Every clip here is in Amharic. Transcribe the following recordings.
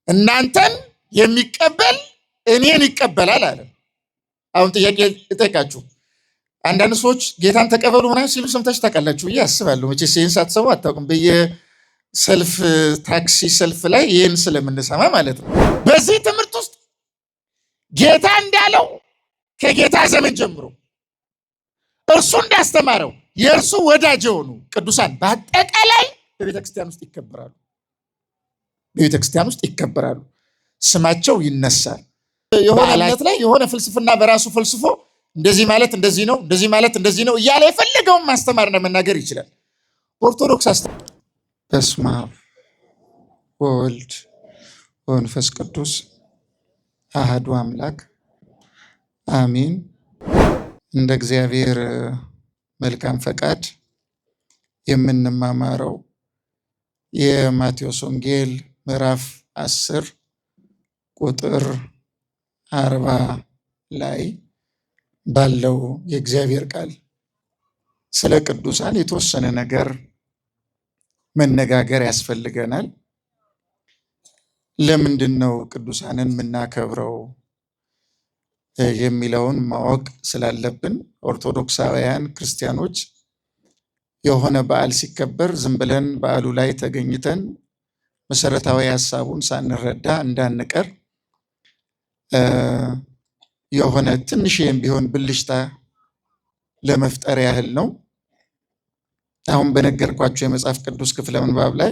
እናንተን የሚቀበል እኔን ይቀበላል አለ። አሁን ጥያቄ እጠይቃችሁ። አንዳንድ ሰዎች ጌታን ተቀበሉ ምናምን ሲሉ ሰምታችሁ ታውቃላችሁ ብዬ አስባለሁ። መቼስ ይህን ሳትሰሙ አታውቁም። በየሰልፍ ታክሲ ሰልፍ ላይ ይህን ስለምንሰማ ማለት ነው። በዚህ ትምህርት ውስጥ ጌታ እንዳለው ከጌታ ዘመን ጀምሮ እርሱ እንዳስተማረው የእርሱ ወዳጅ የሆኑ ቅዱሳን በአጠቃላይ በቤተክርስቲያን ውስጥ ይከበራሉ። በቤተክርስቲያን ውስጥ ይከበራሉ። ስማቸው ይነሳል። የሆነ እምነት ላይ የሆነ ፍልስፍና በራሱ ፈልስፎ እንደዚህ ማለት እንደዚህ ነው፣ እንደዚህ ማለት እንደዚህ ነው እያለ የፈለገውን ማስተማርና መናገር ይችላል። ኦርቶዶክስ በስመ አብ ወወልድ ወመንፈስ ቅዱስ አሐዱ አምላክ አሜን። እንደ እግዚአብሔር መልካም ፈቃድ የምንማማረው የማቴዎስ ወንጌል ምዕራፍ 10 ቁጥር 40 ላይ ባለው የእግዚአብሔር ቃል ስለ ቅዱሳን የተወሰነ ነገር መነጋገር ያስፈልገናል። ለምንድን ነው ቅዱሳንን የምናከብረው የሚለውን ማወቅ ስላለብን ኦርቶዶክሳውያን ክርስቲያኖች የሆነ በዓል ሲከበር ዝም ብለን በዓሉ ላይ ተገኝተን መሰረታዊ ሐሳቡን ሳንረዳ እንዳንቀር የሆነ ትንሽም ቢሆን ብልሽታ ለመፍጠር ያህል ነው። አሁን በነገርኳችሁ የመጽሐፍ ቅዱስ ክፍለ ምንባብ ላይ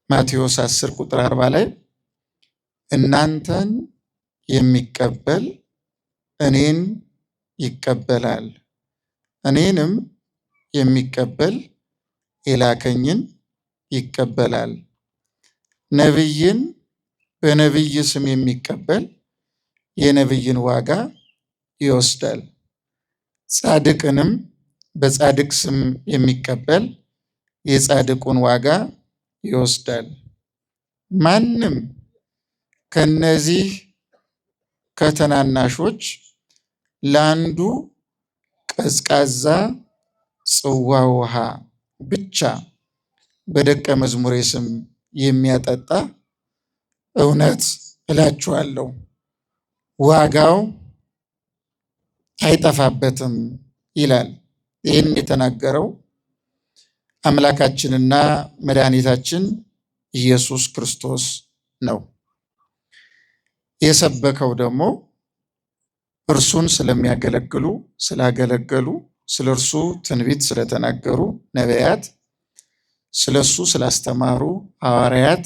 ማቴዎስ 10 ቁጥር 40 ላይ እናንተን የሚቀበል እኔን ይቀበላል፣ እኔንም የሚቀበል የላከኝን ይቀበላል። ነቢይን በነቢይ ስም የሚቀበል የነቢይን ዋጋ ይወስዳል፣ ጻድቅንም በጻድቅ ስም የሚቀበል የጻድቁን ዋጋ ይወስዳል። ማንም ከነዚህ ከተናናሾች ለአንዱ ቀዝቃዛ ጽዋ ውሃ ብቻ በደቀ መዝሙሬ ስም የሚያጠጣ እውነት እላችኋለሁ ዋጋው አይጠፋበትም ይላል። ይህን የተናገረው አምላካችንና መድኃኒታችን ኢየሱስ ክርስቶስ ነው። የሰበከው ደግሞ እርሱን ስለሚያገለግሉ ስላገለገሉ፣ ስለ እርሱ ትንቢት ስለተናገሩ ነቢያት፣ ስለ እሱ ስላስተማሩ ሐዋርያት፣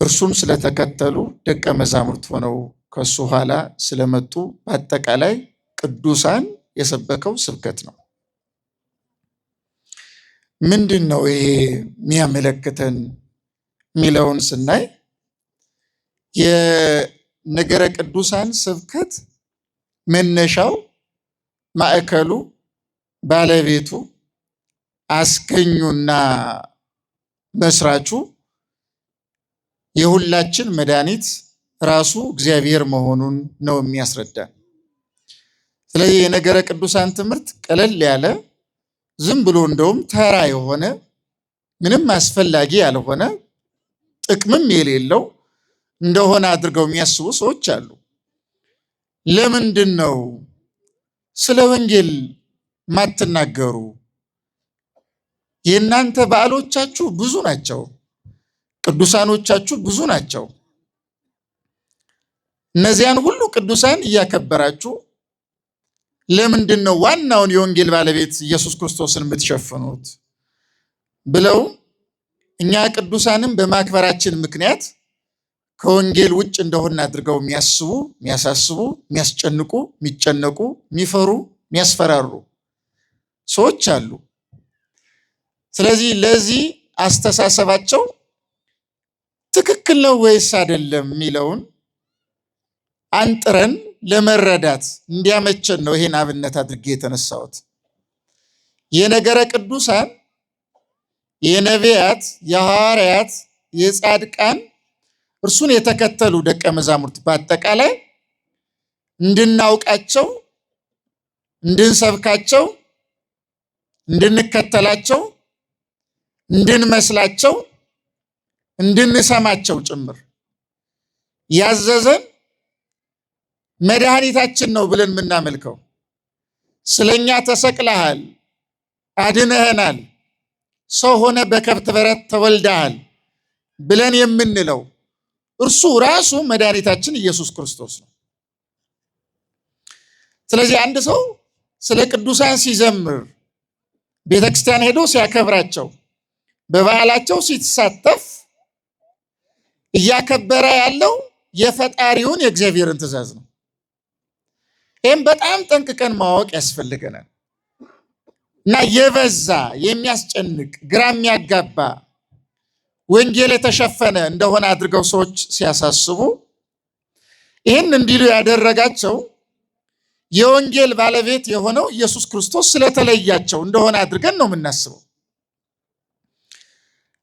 እርሱን ስለተከተሉ ደቀ መዛሙርት ሆነው ከሱ ኋላ ስለመጡ በአጠቃላይ ቅዱሳን የሰበከው ስብከት ነው። ምንድን ነው ይሄ የሚያመለክተን የሚለውን ስናይ የነገረ ቅዱሳን ስብከት መነሻው፣ ማዕከሉ፣ ባለቤቱ፣ አስገኙና መስራቹ የሁላችን መድኃኒት ራሱ እግዚአብሔር መሆኑን ነው የሚያስረዳን። ስለዚህ የነገረ ቅዱሳን ትምህርት ቀለል ያለ ዝም ብሎ እንደውም ተራ የሆነ ምንም አስፈላጊ ያልሆነ ጥቅምም የሌለው እንደሆነ አድርገው የሚያስቡ ሰዎች አሉ። ለምንድን ነው ስለ ወንጌል ማትናገሩ? የእናንተ በዓሎቻችሁ ብዙ ናቸው፣ ቅዱሳኖቻችሁ ብዙ ናቸው። እነዚያን ሁሉ ቅዱሳን እያከበራችሁ ለምንድን ነው ዋናውን የወንጌል ባለቤት ኢየሱስ ክርስቶስን የምትሸፍኑት? ብለው እኛ ቅዱሳንን በማክበራችን ምክንያት ከወንጌል ውጭ እንደሆነ አድርገው የሚያስቡ፣ የሚያሳስቡ፣ የሚያስጨንቁ፣ የሚጨነቁ፣ የሚፈሩ፣ የሚያስፈራሩ ሰዎች አሉ። ስለዚህ ለዚህ አስተሳሰባቸው ትክክል ነው ወይስ አይደለም የሚለውን አንጥረን ለመረዳት እንዲያመቸን ነው ይሄን አብነት አድርጌ የተነሳሁት። የነገረ ቅዱሳን የነቢያት፣ የሐዋርያት፣ የጻድቃን እርሱን የተከተሉ ደቀ መዛሙርት በአጠቃላይ እንድናውቃቸው፣ እንድንሰብካቸው፣ እንድንከተላቸው፣ እንድንመስላቸው፣ እንድንሰማቸው ጭምር ያዘዘን መድኃኒታችን ነው ብለን የምናመልከው ስለኛ ተሰቅለሃል፣ አድነህናል፣ ሰው ሆነ በከብት በረት ተወልደሃል ብለን የምንለው እርሱ ራሱ መድኃኒታችን ኢየሱስ ክርስቶስ ነው። ስለዚህ አንድ ሰው ስለ ቅዱሳን ሲዘምር፣ ቤተክርስቲያን ሄዶ ሲያከብራቸው፣ በበዓላቸው ሲሳተፍ እያከበረ ያለው የፈጣሪውን የእግዚአብሔርን ትእዛዝ ነው። ይህም በጣም ጠንቅቀን ማወቅ ያስፈልገናል እና የበዛ የሚያስጨንቅ ግራ የሚያጋባ ወንጌል የተሸፈነ እንደሆነ አድርገው ሰዎች ሲያሳስቡ ይህን እንዲሉ ያደረጋቸው የወንጌል ባለቤት የሆነው ኢየሱስ ክርስቶስ ስለተለያቸው እንደሆነ አድርገን ነው የምናስበው።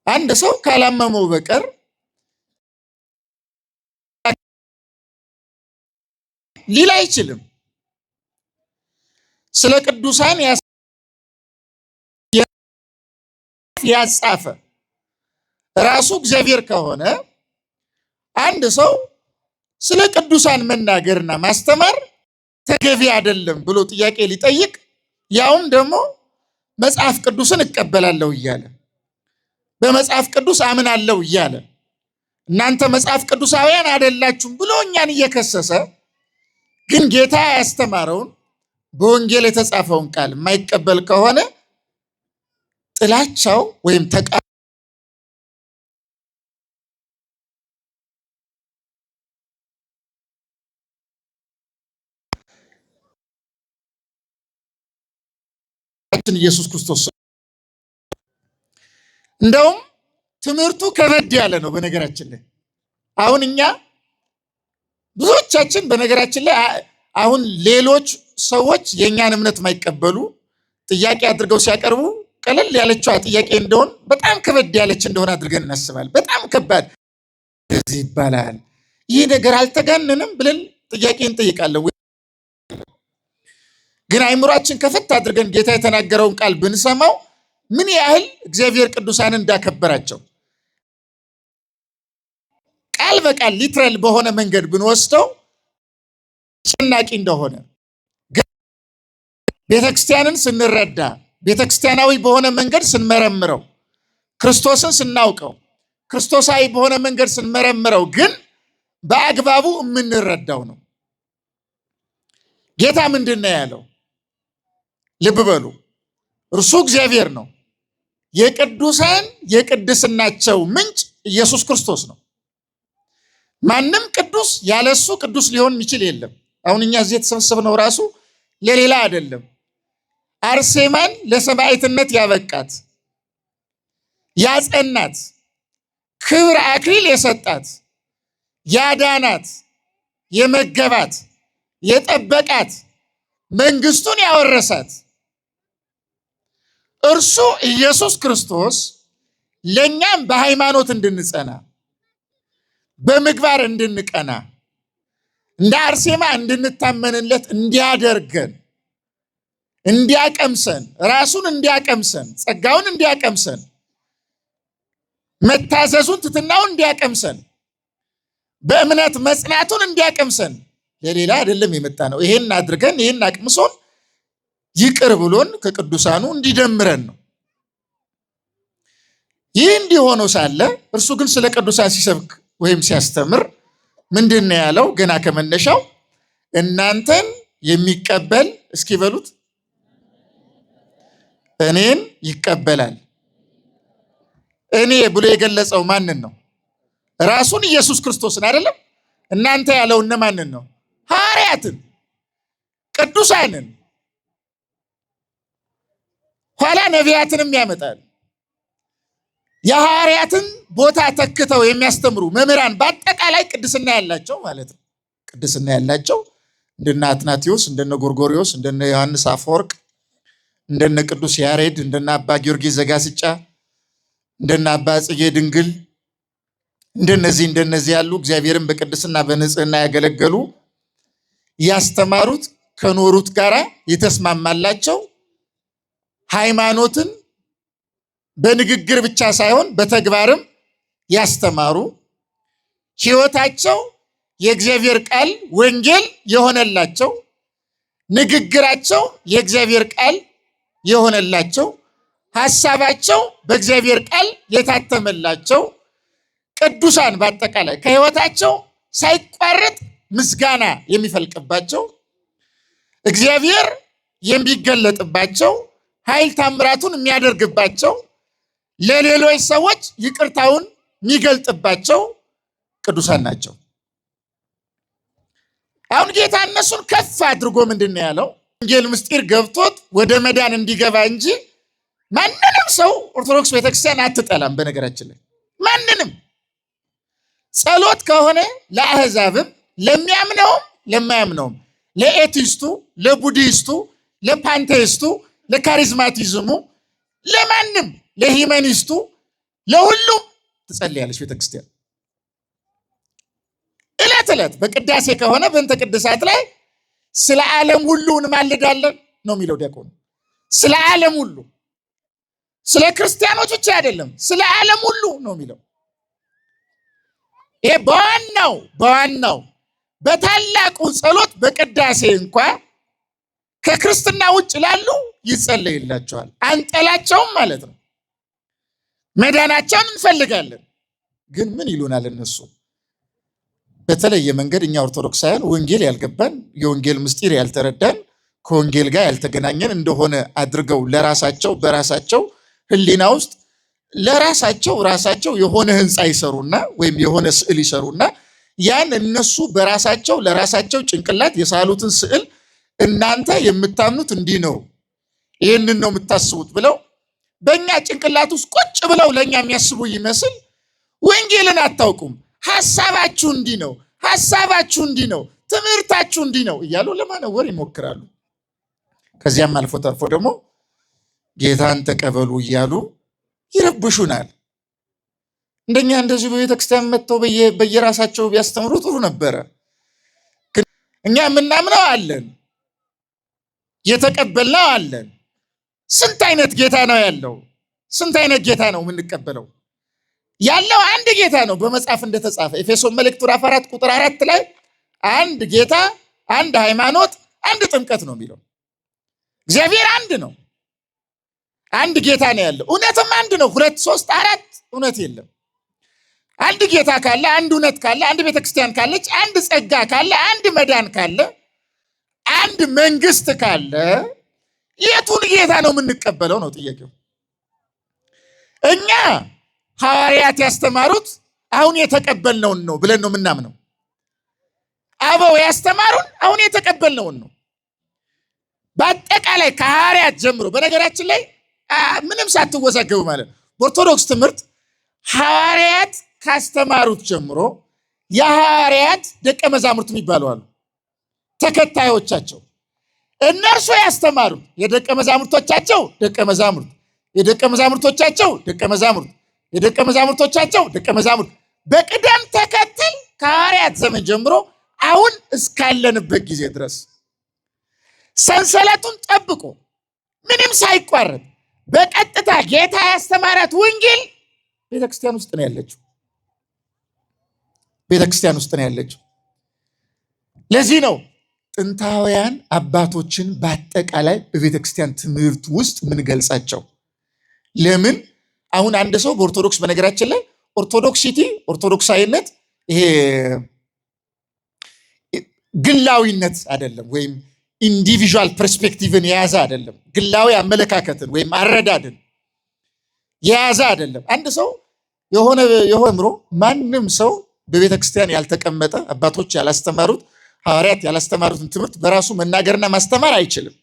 አንድ ሰው ካላመመው በቀር ሊል አይችልም። ስለ ቅዱሳን ያጻፈ ራሱ እግዚአብሔር ከሆነ አንድ ሰው ስለ ቅዱሳን መናገርና ማስተማር ተገቢ አይደለም ብሎ ጥያቄ ሊጠይቅ፣ ያውም ደግሞ መጽሐፍ ቅዱስን እቀበላለሁ እያለ በመጽሐፍ ቅዱስ አምናለሁ እያለ እናንተ መጽሐፍ ቅዱሳውያን አይደላችሁም ብሎ እኛን እየከሰሰ ግን ጌታ ያስተማረውን በወንጌል የተጻፈውን ቃል የማይቀበል ከሆነ ጥላቻው ወይም ኢየሱስ ክርስቶስ እንደውም ትምህርቱ ከበድ ያለ ነው። በነገራችን ላይ አሁን እኛ ብዙዎቻችን በነገራችን ላይ አሁን ሌሎች ሰዎች የእኛን እምነት የማይቀበሉ ጥያቄ አድርገው ሲያቀርቡ ቀለል ያለችዋ ጥያቄ እንደሆን በጣም ከበድ ያለች እንደሆነ አድርገን እናስባለን። በጣም ከባድ እንደዚህ ይባላል፣ ይህ ነገር አልተጋነንም ብለን ጥያቄ እንጠይቃለን። ግን አይምሯችን ከፈት አድርገን ጌታ የተናገረውን ቃል ብንሰማው ምን ያህል እግዚአብሔር ቅዱሳንን እንዳከበራቸው ቃል በቃል ሊትራል በሆነ መንገድ ብንወስደው አስጨናቂ እንደሆነ ቤተክርስቲያንን ስንረዳ ቤተክርስቲያናዊ በሆነ መንገድ ስንመረምረው ክርስቶስን ስናውቀው ክርስቶሳዊ በሆነ መንገድ ስንመረምረው ግን በአግባቡ የምንረዳው ነው። ጌታ ምንድን ነው ያለው? ልብ በሉ፣ እርሱ እግዚአብሔር ነው። የቅዱሳን የቅድስናቸው ምንጭ ኢየሱስ ክርስቶስ ነው። ማንም ቅዱስ ያለሱ ቅዱስ ሊሆን የሚችል የለም። አሁን እኛ እዚህ የተሰበሰብነው ራሱ ለሌላ አይደለም። አርሴማን ለሰማዕትነት ያበቃት፣ ያጸናት፣ ክብር አክሊል የሰጣት፣ ያዳናት፣ የመገባት፣ የጠበቃት፣ መንግስቱን ያወረሳት እርሱ ኢየሱስ ክርስቶስ ለኛም በሃይማኖት እንድንጸና በምግባር እንድንቀና እንደ አርሴማ እንድንታመንለት እንዲያደርገን እንዲያቀምሰን ራሱን እንዲያቀምሰን ጸጋውን እንዲያቀምሰን መታዘዙን ትትናውን እንዲያቀምሰን በእምነት መጽናቱን እንዲያቀምሰን ለሌላ አይደለም የመጣ ነው። ይሄን አድርገን ይሄን አቅምሶን ይቅር ብሎን ከቅዱሳኑ እንዲደምረን ነው። ይህ እንዲሆነው ሳለ እርሱ ግን ስለ ቅዱሳን ሲሰብክ ወይም ሲያስተምር ምንድን ነው ያለው? ገና ከመነሻው እናንተን የሚቀበል እስኪ በሉት እኔን ይቀበላል። እኔ ብሎ የገለጸው ማንን ነው? ራሱን ኢየሱስ ክርስቶስን አይደለም። እናንተ ያለው እነማንን ነው? ሐዋርያትን፣ ቅዱሳንን፣ ኋላ ነቢያትንም ያመጣል። የሐዋርያትን ቦታ ተክተው የሚያስተምሩ መምህራን በአጠቃላይ ቅድስና ያላቸው ማለት ነው። ቅድስና ያላቸው እንደነ አትናቴዎስ፣ እንደነ ጎርጎሪዎስ፣ እንደነ ዮሐንስ አፈወርቅ፣ እንደነ ቅዱስ ያሬድ፣ እንደነ አባ ጊዮርጊስ ዘጋስጫ፣ እንደነ አባ ጽጌ ድንግል እንደነዚህ ያሉ እግዚአብሔርን በቅድስና በንጽህና ያገለገሉ ያስተማሩት ከኖሩት ጋራ የተስማማላቸው ሃይማኖትን በንግግር ብቻ ሳይሆን በተግባርም ያስተማሩ ሕይወታቸው የእግዚአብሔር ቃል ወንጌል የሆነላቸው ንግግራቸው የእግዚአብሔር ቃል የሆነላቸው ሐሳባቸው በእግዚአብሔር ቃል የታተመላቸው ቅዱሳን በአጠቃላይ ከሕይወታቸው ሳይቋረጥ ምስጋና የሚፈልቅባቸው እግዚአብሔር የሚገለጥባቸው ኃይል ታምራቱን የሚያደርግባቸው ለሌሎች ሰዎች ይቅርታውን የሚገልጥባቸው ቅዱሳን ናቸው። አሁን ጌታ እነሱን ከፍ አድርጎ ምንድን ነው ያለው? ወንጌል ምስጢር ገብቶት ወደ መዳን እንዲገባ እንጂ ማንንም ሰው ኦርቶዶክስ ቤተክርስቲያን አትጠላም። በነገራችን ላይ ማንንም ጸሎት ከሆነ ለአሕዛብም ለሚያምነውም ለማያምነውም ለኤቲስቱ፣ ለቡዲስቱ፣ ለፓንቴይስቱ፣ ለካሪዝማቲዝሙ፣ ለማንም ለሂመኒስቱ፣ ለሁሉም ትጸልያለች ቤተክርስቲያን። ዕለት ዕለት በቅዳሴ ከሆነ በእንተ ቅድሳት ላይ ስለ ዓለም ሁሉ እንማልዳለን ነው የሚለው ዲያቆኑ። ስለ ዓለም ሁሉ፣ ስለ ክርስቲያኖች ብቻ አይደለም፣ ስለ ዓለም ሁሉ ነው የሚለው። ይሄ በዋናው በታላቁ ጸሎት በቅዳሴ እንኳ ከክርስትና ውጭ ላሉ ይጸለይላቸዋል። አንጠላቸውም ማለት ነው። መዳናቸውን እንፈልጋለን። ግን ምን ይሉናል እነሱ? በተለየ መንገድ እኛ ኦርቶዶክሳውያን ወንጌል ያልገባን የወንጌል ምስጢር ያልተረዳን ከወንጌል ጋር ያልተገናኘን እንደሆነ አድርገው ለራሳቸው በራሳቸው ሕሊና ውስጥ ራሳቸው የሆነ ህንፃ ይሰሩና ወይም የሆነ ስዕል ይሰሩና ያን እነሱ በራሳቸው ለራሳቸው ጭንቅላት የሳሉትን ስዕል እናንተ የምታምኑት እንዲህ ነው፣ ይህንን ነው የምታስቡት ብለው በእኛ ጭንቅላት ውስጥ ቁጭ ብለው ለእኛ የሚያስቡ ይመስል ወንጌልን አታውቁም፣ ሐሳባችሁ እንዲህ ነው፣ ሐሳባችሁ እንዲህ ነው፣ ትምህርታችሁ እንዲህ ነው እያሉ ለማነወር ይሞክራሉ። ከዚያም አልፎ ተርፎ ደግሞ ጌታን ተቀበሉ እያሉ ይረብሹናል። እንደኛ እንደዚህ በቤተክርስቲያን መጥተው በየራሳቸው ቢያስተምሩ ጥሩ ነበረ። ግን እኛ የምናምነው አለን፣ የተቀበልነው አለን። ስንት አይነት ጌታ ነው ያለው? ስንት አይነት ጌታ ነው የምንቀበለው? ያለው አንድ ጌታ ነው በመጽሐፍ እንደተጻፈ ኤፌሶን መልእክት ምዕራፍ 4 ቁጥር 4 ላይ አንድ ጌታ፣ አንድ ሃይማኖት፣ አንድ ጥምቀት ነው የሚለው። እግዚአብሔር አንድ ነው። አንድ ጌታ ነው ያለው። እውነትም አንድ ነው። 2 3 4 እውነት የለም። አንድ ጌታ ካለ፣ አንድ እውነት ካለ፣ አንድ ቤተክርስቲያን ካለች፣ አንድ ጸጋ ካለ፣ አንድ መዳን ካለ፣ አንድ መንግስት ካለ የቱን ጌታ ነው የምንቀበለው ነው ጥያቄው። እኛ ሐዋርያት ያስተማሩት አሁን የተቀበልነውን ነው ብለን ነው የምናምነው። አበው ያስተማሩን አሁን የተቀበልነውን ነው። በአጠቃላይ ከሐዋርያት ጀምሮ በነገራችን ላይ ምንም ሳትወዛገቡ ማለት ነው በኦርቶዶክስ ትምህርት ሐዋርያት ካስተማሩት ጀምሮ የሐዋርያት ደቀ መዛሙርት የሚባሉ አሉ። ተከታዮቻቸው እነርሱ ያስተማሩት የደቀ መዛሙርቶቻቸው ደቀ መዛሙርት፣ የደቀ መዛሙርቶቻቸው ደቀ መዛሙርት፣ የደቀ መዛሙርቶቻቸው ደቀ መዛሙርት በቅደም ተከተል ከሐዋርያት ዘመን ጀምሮ አሁን እስካለንበት ጊዜ ድረስ ሰንሰለቱን ጠብቆ ምንም ሳይቋረጥ በቀጥታ ጌታ ያስተማራት ወንጌል ቤተክርስቲያን ውስጥ ነው ያለችው። ቤተክርስቲያን ውስጥ ነው ያለችው። ለዚህ ነው ጥንታውያን አባቶችን በአጠቃላይ በቤተክርስቲያን ትምህርት ውስጥ ምን ገልጻቸው። ለምን አሁን አንድ ሰው በኦርቶዶክስ በነገራችን ላይ ኦርቶዶክሲቲ ኦርቶዶክሳዊነት ይሄ ግላዊነት አይደለም፣ ወይም ኢንዲቪዥዋል ፐርስፔክቲቭን የያዘ አይደለም። ግላዊ አመለካከትን ወይም አረዳድን የያዘ አይደለም። አንድ ሰው የሆነ ምሮ ማንም ሰው በቤተ ክርስቲያን ያልተቀመጠ አባቶች ያላስተማሩት ሐዋርያት ያላስተማሩትን ትምህርት በራሱ መናገርና ማስተማር አይችልም።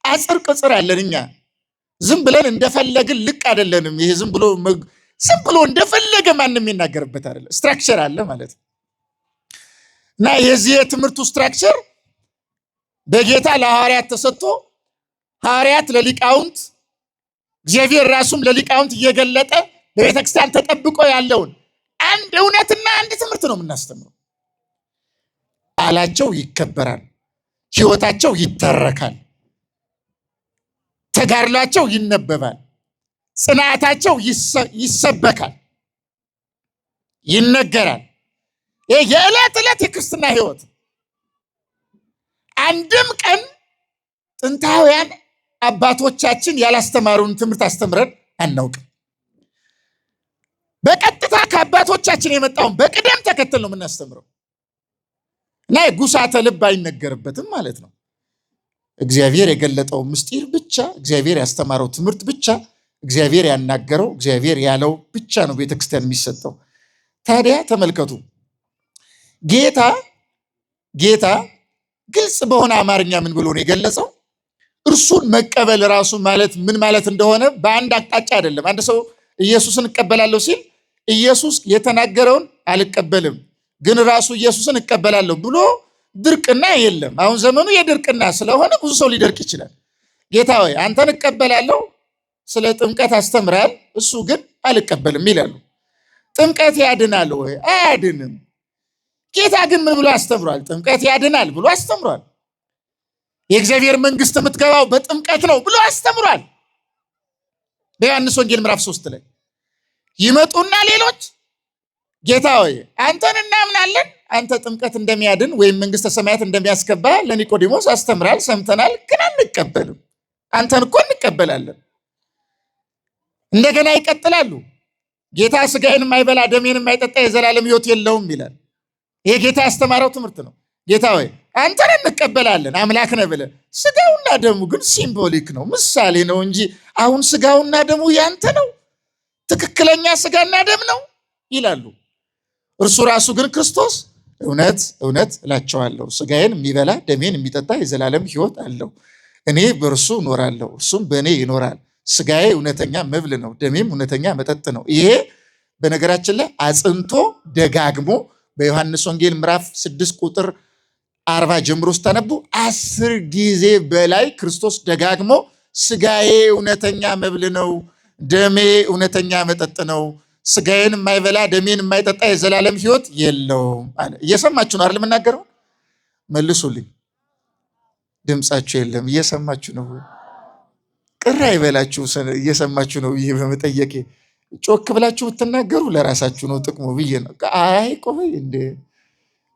አጽር ቅጽር አለን እኛ። ዝም ብለን እንደፈለግን ልቅ አይደለንም። ይሄ ዝም ብሎ እንደፈለገ ማንም የሚናገርበት አይደለም። ስትራክቸር አለ ማለት ነው። እና የዚህ የትምህርቱ ስትራክቸር በጌታ ለሐዋርያት ተሰጥቶ ሐዋርያት ለሊቃውንት እግዚአብሔር ራሱም ለሊቃውንት እየገለጠ በቤተክርስቲያን ተጠብቆ ያለውን አንድ እውነትና አንድ ትምህርት ነው የምናስተምረው። ቃላቸው ይከበራል፣ ሕይወታቸው ይተረካል፣ ተጋድሏቸው ይነበባል፣ ጽናታቸው ይሰበካል። ይነገራል። ይሄ የዕለት ዕለት የክርስትና ህይወት አንድም ቀን ጥንታውያን አባቶቻችን ያላስተማሩን ትምህርት አስተምረን አናውቅም። በቀጥታ ከአባቶቻችን የመጣውን በቅደም ተከተል ነው የምናስተምረው እና የጉሳተ ልብ አይነገርበትም ማለት ነው። እግዚአብሔር የገለጠው ምስጢር ብቻ፣ እግዚአብሔር ያስተማረው ትምህርት ብቻ፣ እግዚአብሔር ያናገረው፣ እግዚአብሔር ያለው ብቻ ነው ቤተክርስቲያን የሚሰጠው። ታዲያ ተመልከቱ፣ ጌታ ግልጽ በሆነ አማርኛ ምን ብሎ ነው የገለጸው? እርሱን መቀበል ራሱ ማለት ምን ማለት እንደሆነ በአንድ አቅጣጫ አይደለም። አንድ ሰው ኢየሱስን እቀበላለሁ ሲል ኢየሱስ የተናገረውን አልቀበልም ግን ራሱ ኢየሱስን እቀበላለሁ ብሎ ድርቅና የለም። አሁን ዘመኑ የድርቅና ስለሆነ ብዙ ሰው ሊደርቅ ይችላል። ጌታ ሆይ አንተን እቀበላለሁ፣ ስለ ጥምቀት አስተምራል፣ እሱ ግን አልቀበልም ይላሉ። ጥምቀት ያድናል ወይ? አያድንም። ጌታ ግን ምን ብሎ አስተምሯል? ጥምቀት ያድናል ብሎ አስተምሯል። የእግዚአብሔር መንግስት የምትገባው በጥምቀት ነው ብሎ አስተምሯል። በዮሐንስ ወንጌል ምዕራፍ 3 ላይ ይመጡና ሌሎች ጌታ ሆይ አንተን እናምናለን፣ አንተ ጥምቀት እንደሚያድን ወይም መንግስተ ሰማያት እንደሚያስገባ ለኒቆዲሞስ አስተምራል፣ ሰምተናል፣ ግን አንቀበልም። አንተን እኮ እንቀበላለን። እንደገና ይቀጥላሉ። ጌታ ስጋዬን የማይበላ ደሜን የማይጠጣ የዘላለም ሕይወት የለውም ይላል። ይሄ ጌታ ያስተማረው ትምህርት ነው። ጌታ ሆይ አንተን እንቀበላለን አምላክ ነህ ብለህ፣ ስጋውና ደሙ ግን ሲምቦሊክ ነው፣ ምሳሌ ነው እንጂ አሁን ስጋውና ደሙ ያንተ ነው፣ ትክክለኛ ስጋና ደም ነው ይላሉ። እርሱ ራሱ ግን ክርስቶስ እውነት እውነት እላቸዋለሁ ስጋዬን የሚበላ ደሜን የሚጠጣ የዘላለም ሕይወት አለው፣ እኔ በእርሱ እኖራለሁ እርሱም በእኔ ይኖራል። ስጋዬ እውነተኛ መብል ነው፣ ደሜም እውነተኛ መጠጥ ነው። ይሄ በነገራችን ላይ አጽንቶ ደጋግሞ በዮሐንስ ወንጌል ምዕራፍ 6 ቁጥር 40 ጀምሮ ስታነቡ 10 ጊዜ በላይ ክርስቶስ ደጋግሞ ስጋዬ እውነተኛ መብል ነው፣ ደሜ እውነተኛ መጠጥ ነው፣ ስጋዬን የማይበላ ደሜን የማይጠጣ የዘላለም ሕይወት የለውም አለ። እየሰማችሁ ነው አይደል የምናገረው? መልሱልኝ። ድምጻችሁ የለም። እየሰማችሁ ነው? ቅር አይበላችሁ እየሰማችሁ ነው ብዬ በመጠየቄ። ጮክ ብላችሁ ብትናገሩ ለራሳችሁ ነው ጥቅሙ ብዬ ነው። አይ ቆይ እንደ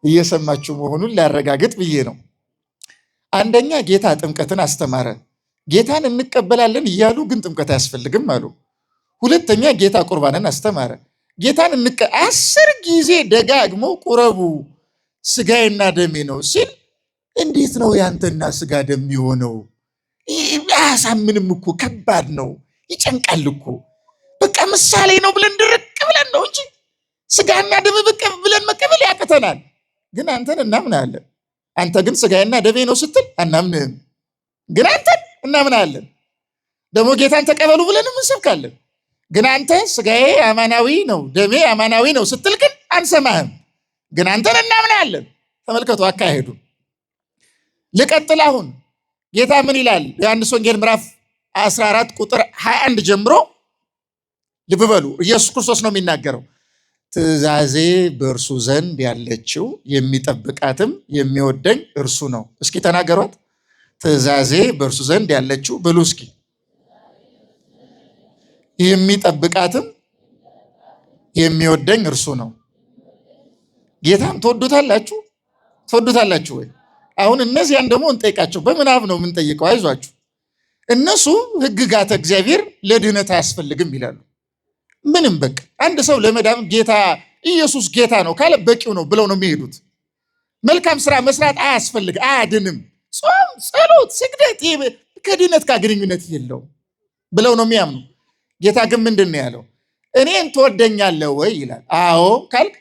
እየሰማችሁ መሆኑን ላረጋግጥ ብዬ ነው። አንደኛ ጌታ ጥምቀትን አስተማረ። ጌታን እንቀበላለን እያሉ ግን ጥምቀት አያስፈልግም አሉ። ሁለተኛ ጌታ ቁርባንን አስተማረ። ጌታን 10 ጊዜ ደጋግሞ ቁረቡ ስጋዬና ደሜ ነው ሲል እንዴት ነው ያንተና ስጋ ደም የሆነው? አያሳምንም እኮ፣ ከባድ ነው፣ ይጨንቃል እኮ። በቃ ምሳሌ ነው ብለን ድርቅ ብለን ነው እንጂ ስጋና ደም ብለን መቀበል ያቅተናል። ግን አንተን እናምናለን። አንተ ግን ስጋዬና ደሜ ነው ስትል አናምንህም፣ ግን አንተን እናምናለን። ደግሞ ጌታን ተቀበሉ ብለን እንሰብካለን። ግን አንተ ስጋዬ አማናዊ ነው ደሜ አማናዊ ነው ስትል ግን አንሰማህም፣ ግን አንተን እናምናለን። ተመልከቱ አካሄዱ። ልቀጥል። አሁን ጌታ ምን ይላል? ዮሐንስ ወንጌል ምዕራፍ 14 ቁጥር 21 ጀምሮ ልብ በሉ። ኢየሱስ ክርስቶስ ነው የሚናገረው። ትእዛዜ በእርሱ ዘንድ ያለችው የሚጠብቃትም የሚወደኝ እርሱ ነው። እስኪ ተናገሯት። ትእዛዜ በእርሱ ዘንድ ያለችው ብሉ እስኪ። የሚጠብቃትም የሚወደኝ እርሱ ነው። ጌታን ትወዱታላችሁ? ትወዱታላችሁ ወይ? አሁን እነዚያን ደግሞ እንጠይቃቸው። በምናብ ነው የምንጠይቀው? አይዟችሁ። እነሱ ሕግጋተ እግዚአብሔር ለድህነት አያስፈልግም ይላሉ። ምንም በቃ አንድ ሰው ለመዳን ጌታ ኢየሱስ ጌታ ነው ካለ በቂው ነው ብለው ነው የሚሄዱት። መልካም ስራ መስራት አያስፈልግ፣ አያድንም። ጾም፣ ጸሎት፣ ስግደት ከድህነት ጋር ግንኙነት የለውም ብለው ነው የሚያምኑ። ጌታ ግን ምንድን ነው ያለው? እኔን ትወደኛለህ ወይ ይላል። አዎ ካልክ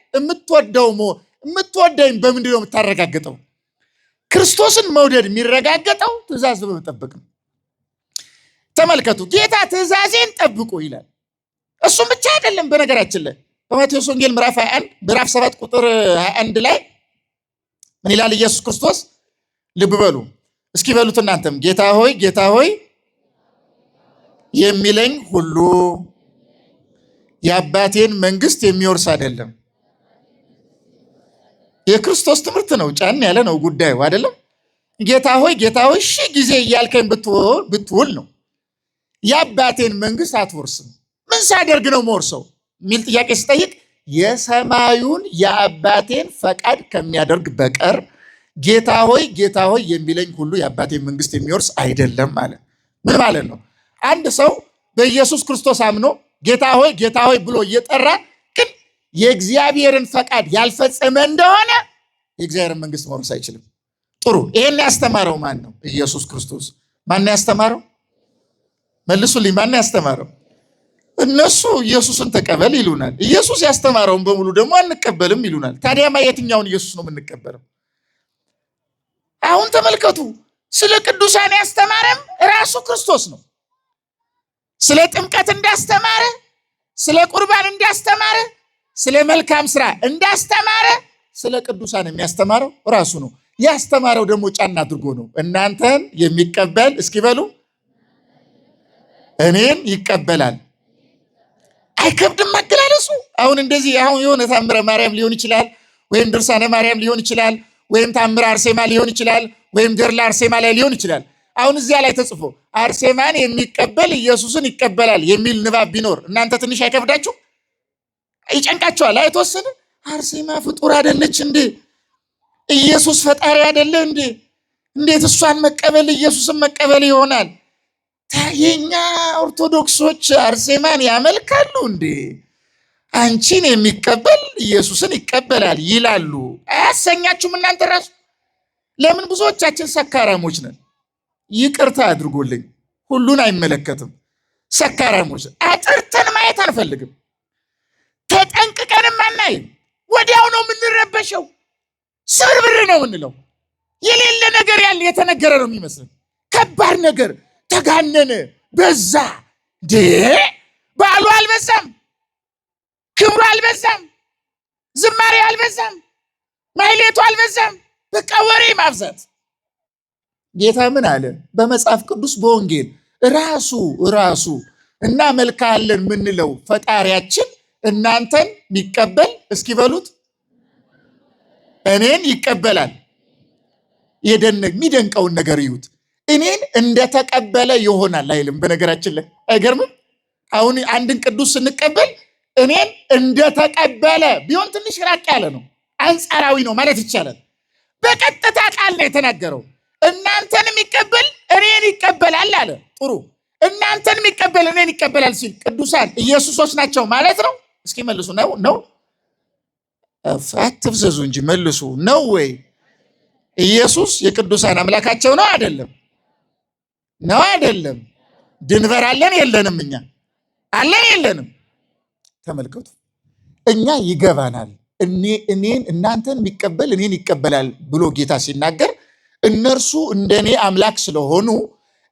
የምትወደኝ በምንድን ነው የምታረጋግጠው? ክርስቶስን መውደድ የሚረጋገጠው ትእዛዝ በመጠበቅ ነው። ተመልከቱ፣ ጌታ ትእዛዜን ጠብቁ ይላል። እሱም ብቻ አይደለም። በነገራችን ላይ በማቴዎስ ወንጌል ምዕራፍ 21 ምዕራፍ 7 ቁጥር 21 ላይ ምን ይላል ኢየሱስ ክርስቶስ? ልብ በሉ እስኪ በሉት እናንተም። ጌታ ሆይ ጌታ ሆይ የሚለኝ ሁሉ የአባቴን መንግስት የሚወርስ አይደለም። የክርስቶስ ትምህርት ነው። ጫን ያለ ነው ጉዳዩ አይደለም። ጌታ ሆይ 1000 ጊዜ እያልከኝ ብትውል ነው የአባቴን መንግስት አትወርስም። ምን ሳደርግ ነው የምወርሰው የሚል ጥያቄ ስጠይቅ የሰማዩን የአባቴን ፈቃድ ከሚያደርግ በቀር ጌታ ሆይ የሚለኝ ሁሉ የአባቴን መንግስት የሚወርስ አይደለም አለ። ምን ማለት ነው? አንድ ሰው በኢየሱስ ክርስቶስ አምኖ ጌታ ሆይ ብሎ እየጠራ ግን የእግዚአብሔርን ፈቃድ ያልፈጸመ እንደሆነ የእግዚአብሔርን መንግስት መውረስ አይችልም። ጥሩ። ይሄን ያስተማረው ማን ነው? ኢየሱስ ክርስቶስ። ማን ያስተማረው? መልሱልኝ። ማን ያስተማረው? እነሱ ኢየሱስን ተቀበል ይሉናል። ኢየሱስ ያስተማረውን በሙሉ ደግሞ አንቀበልም ይሉናል። ታዲያማ የትኛውን ኢየሱስ ነው የምንቀበለው? አሁን ተመልከቱ። ስለ ቅዱሳን ያስተማረም ራሱ ክርስቶስ ነው። ስለ ጥምቀት እንዳስተማረ፣ ስለ ቁርባን እንዳስተማረ፣ ስለ መልካም ስራ እንዳስተማረ ስለ ቅዱሳን የሚያስተማረው ራሱ ነው። ያስተማረው ደግሞ ጫና አድርጎ ነው። እናንተን የሚቀበል እስኪ በሉ እኔን ይቀበላል። አይከብድም አገላለጹ። አሁን እንደዚህ የሆነ ታምረ ማርያም ሊሆን ይችላል፣ ወይም ድርሳነ ማርያም ሊሆን ይችላል፣ ወይም ታምረ አርሴማ ሊሆን ይችላል፣ ወይም ገድለ አርሴማ ላይ ሊሆን ይችላል። አሁን እዚያ ላይ ተጽፎ አርሴማን የሚቀበል ኢየሱስን ይቀበላል የሚል ንባብ ቢኖር እናንተ ትንሽ አይከብዳችሁ? ይጨንቃችኋል? አይተወሰነ አርሴማ ፍጡር አይደለች እንዴ? ኢየሱስ ፈጣሪ አይደለ እንዴ? እንዴት እሷን መቀበል ኢየሱስን መቀበል ይሆናል? የኛ ኦርቶዶክሶች አርሴማን ያመልካሉ እንዴ? አንቺን የሚቀበል ኢየሱስን ይቀበላል ይላሉ። አያሰኛችሁም እናንተ ራሱ? ለምን ብዙዎቻችን ሰካራሞች ነን። ይቅርታ አድርጎልኝ፣ ሁሉን አይመለከትም። ሰካራሞች አጥርተን ማየት አንፈልግም። ተጠንቅቀንም አናይም። ወዲያው ነው የምንረበሸው። ስብርብር ነው የምንለው። የሌለ ነገር ያለ የተነገረ ነው የሚመስልን። ከባድ ነገር ተጋነነ፣ በዛ። በዓሉ አልበዛም፣ ክብሩ አልበዛም፣ ዝማሬ አልበዛም፣ ማህሌቱ አልበዛም። በቃ ወሬ ማብዛት። ጌታ ምን አለ? በመጽሐፍ ቅዱስ በወንጌል ራሱ እናመልካለን የምንለው ፈጣሪያችን እናንተን የሚቀበል እስኪ በሉት እኔን ይቀበላል። የሚደንቀውን ነገር ይዩት። እኔን እንደተቀበለ ይሆናል አይልም? በነገራችን ላይ አይገርምም? አሁን አንድን ቅዱስ ስንቀበል እኔን እንደተቀበለ ቢሆን ትንሽ ራቅ ያለ ነው፣ አንጻራዊ ነው ማለት ይቻላል። በቀጥታ ቃል ነው የተናገረው። እናንተን የሚቀበል እኔን ይቀበላል አለ። ጥሩ። እናንተን የሚቀበል እኔን ይቀበላል ሲል ቅዱሳን ኢየሱሶች ናቸው ማለት ነው? እስኪ መልሱ። ነው? አትፍዘዙ እንጂ መልሱ። ነው ወይ? ኢየሱስ የቅዱሳን አምላካቸው ነው አይደለም? ነው አይደለም? ድንበር አለን የለንም? እኛ አለን የለንም? ተመልከቱ። እኛ ይገባናል። እኔን እናንተን የሚቀበል እኔን ይቀበላል ብሎ ጌታ ሲናገር እነርሱ እንደኔ አምላክ ስለሆኑ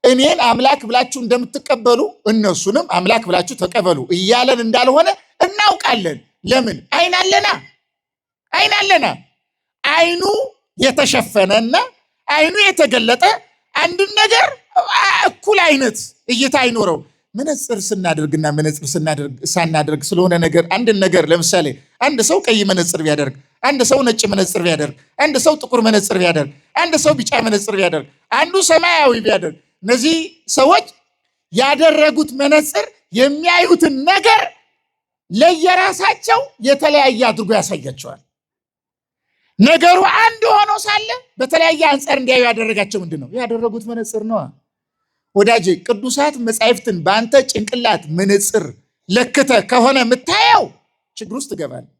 እኔን አምላክ ብላችሁ እንደምትቀበሉ እነሱንም አምላክ ብላችሁ ተቀበሉ እያለን እንዳልሆነ እናውቃለን። ለምን? አይን አለና። አይኑ የተሸፈነና አይኑ የተገለጠ አንድን ነገር እኩል አይነት እይታ አይኖረው። መነጽር ስናደርግና መነጽር ሳናደርግ ስለሆነ ነገር አንድን ነገር ለምሳሌ አንድ ሰው ቀይ መነጽር ቢያደርግ፣ አንድ ሰው ነጭ መነጽር ቢያደርግ፣ አንድ ሰው ጥቁር መነጽር ቢያደርግ፣ አንድ ሰው ቢጫ መነጽር ቢያደርግ፣ አንዱ ሰማያዊ ቢያደርግ፣ እነዚህ ሰዎች ያደረጉት መነጽር የሚያዩትን ነገር ለየራሳቸው የተለያየ አድርጎ ያሳያቸዋል። ነገሩ አንድ ሆኖ ሳለ በተለያየ አንጻር እንዲያዩ ያደረጋቸው ምንድን ነው? ያደረጉት መነጽር ነዋ። ወዳጄ ቅዱሳት መጻሕፍትን በአንተ ጭንቅላት መነጽር ለክተ ከሆነ የምታየው ችግር ውስጥ ትገባለህ።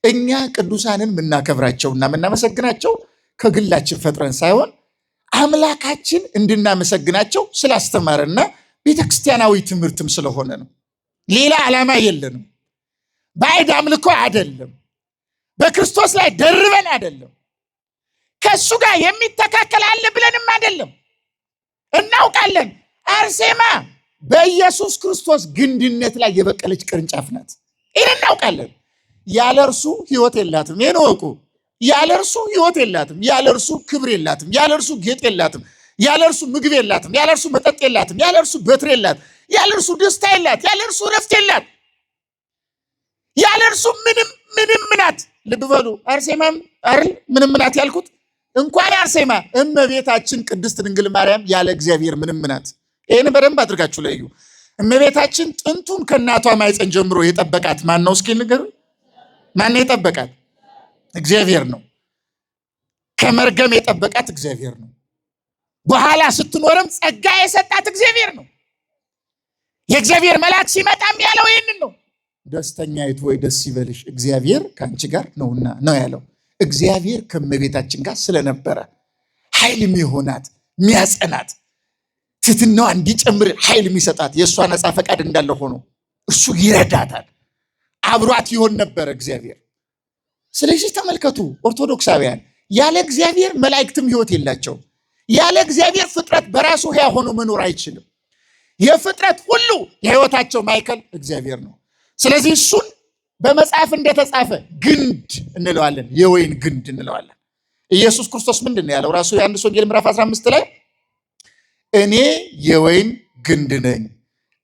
እኛ ቅዱሳንን የምናከብራቸውና የምናመሰግናቸው ከግላችን ፈጥረን ሳይሆን አምላካችን እንድናመሰግናቸው ስላስተማረና ቤተክርስቲያናዊ ትምህርትም ስለሆነ ነው። ሌላ ዓላማ የለንም። ባዕድ አምልኮ አይደለም። በክርስቶስ ላይ ደርበን አይደለም። ከእሱ ጋር የሚተካከል አለ ብለንም አይደለም። እናውቃለን። አርሴማ በኢየሱስ ክርስቶስ ግንድነት ላይ የበቀለች ቅርንጫፍ ናት። ይህን እናውቃለን። ያለ እርሱ ሕይወት የላትም። ይህን እወቁ። ያለ እርሱ ሕይወት የላትም። ያለ እርሱ ክብር የላትም። ያለ እርሱ ጌጥ የላትም። ያለ እርሱ ምግብ የላትም። ያለ እርሱ መጠጥ የላትም። ያለ እርሱ በትር የላት። ያለ እርሱ ደስታ የላት። ያለ እርሱ ረፍት የላት። ያለ እርሱ ምንም ናት። ልብ በሉ። አርሴማም አይደል ምንም ናት ያልኩት? እንኳን አርሴማ እመቤታችን ቅድስት ድንግል ማርያም ያለ እግዚአብሔር ምንም ናት። ይህን በደንብ አድርጋችሁ ለዩ። እመቤታችን ጥንቱን ከእናቷ ማኅፀን ጀምሮ የጠበቃት ማን ነው? እስኪ ንገሩኝ። ማን የጠበቃት? እግዚአብሔር ነው። ከመርገም የጠበቃት እግዚአብሔር ነው። በኋላ ስትኖርም ጸጋ የሰጣት እግዚአብሔር ነው። የእግዚአብሔር መልአክ ሲመጣም ያለው ይህንን ነው። ደስተኛይቱ ወይ ደስ ይበልሽ እግዚአብሔር ከአንቺ ጋር ነውና ነው ያለው። እግዚአብሔር ከእመቤታችን ጋር ስለነበረ ኃይል የሚሆናት የሚያጸናት፣ ትሕትናዋ እንዲጨምር ኃይል የሚሰጣት የእሷ ነፃ ፈቃድ እንዳለ ሆኖ እሱ ይረዳታል። አብሯት ይሆን ነበር እግዚአብሔር። ስለዚህ ተመልከቱ ኦርቶዶክሳውያን፣ ያለ እግዚአብሔር መላእክትም ሕይወት የላቸው። ያለ እግዚአብሔር ፍጥረት በራሱ ሕያው ሆኖ መኖር አይችልም። የፍጥረት ሁሉ የሕይወታቸው ማዕከል እግዚአብሔር ነው። ስለዚህ እሱን በመጽሐፍ እንደተጻፈ ግንድ እንለዋለን፣ የወይን ግንድ እንለዋለን። ኢየሱስ ክርስቶስ ምንድን ነው ያለው? ራሱ የዮሐንስ ወንጌል ምዕራፍ 15 ላይ እኔ የወይን ግንድ ነኝ፣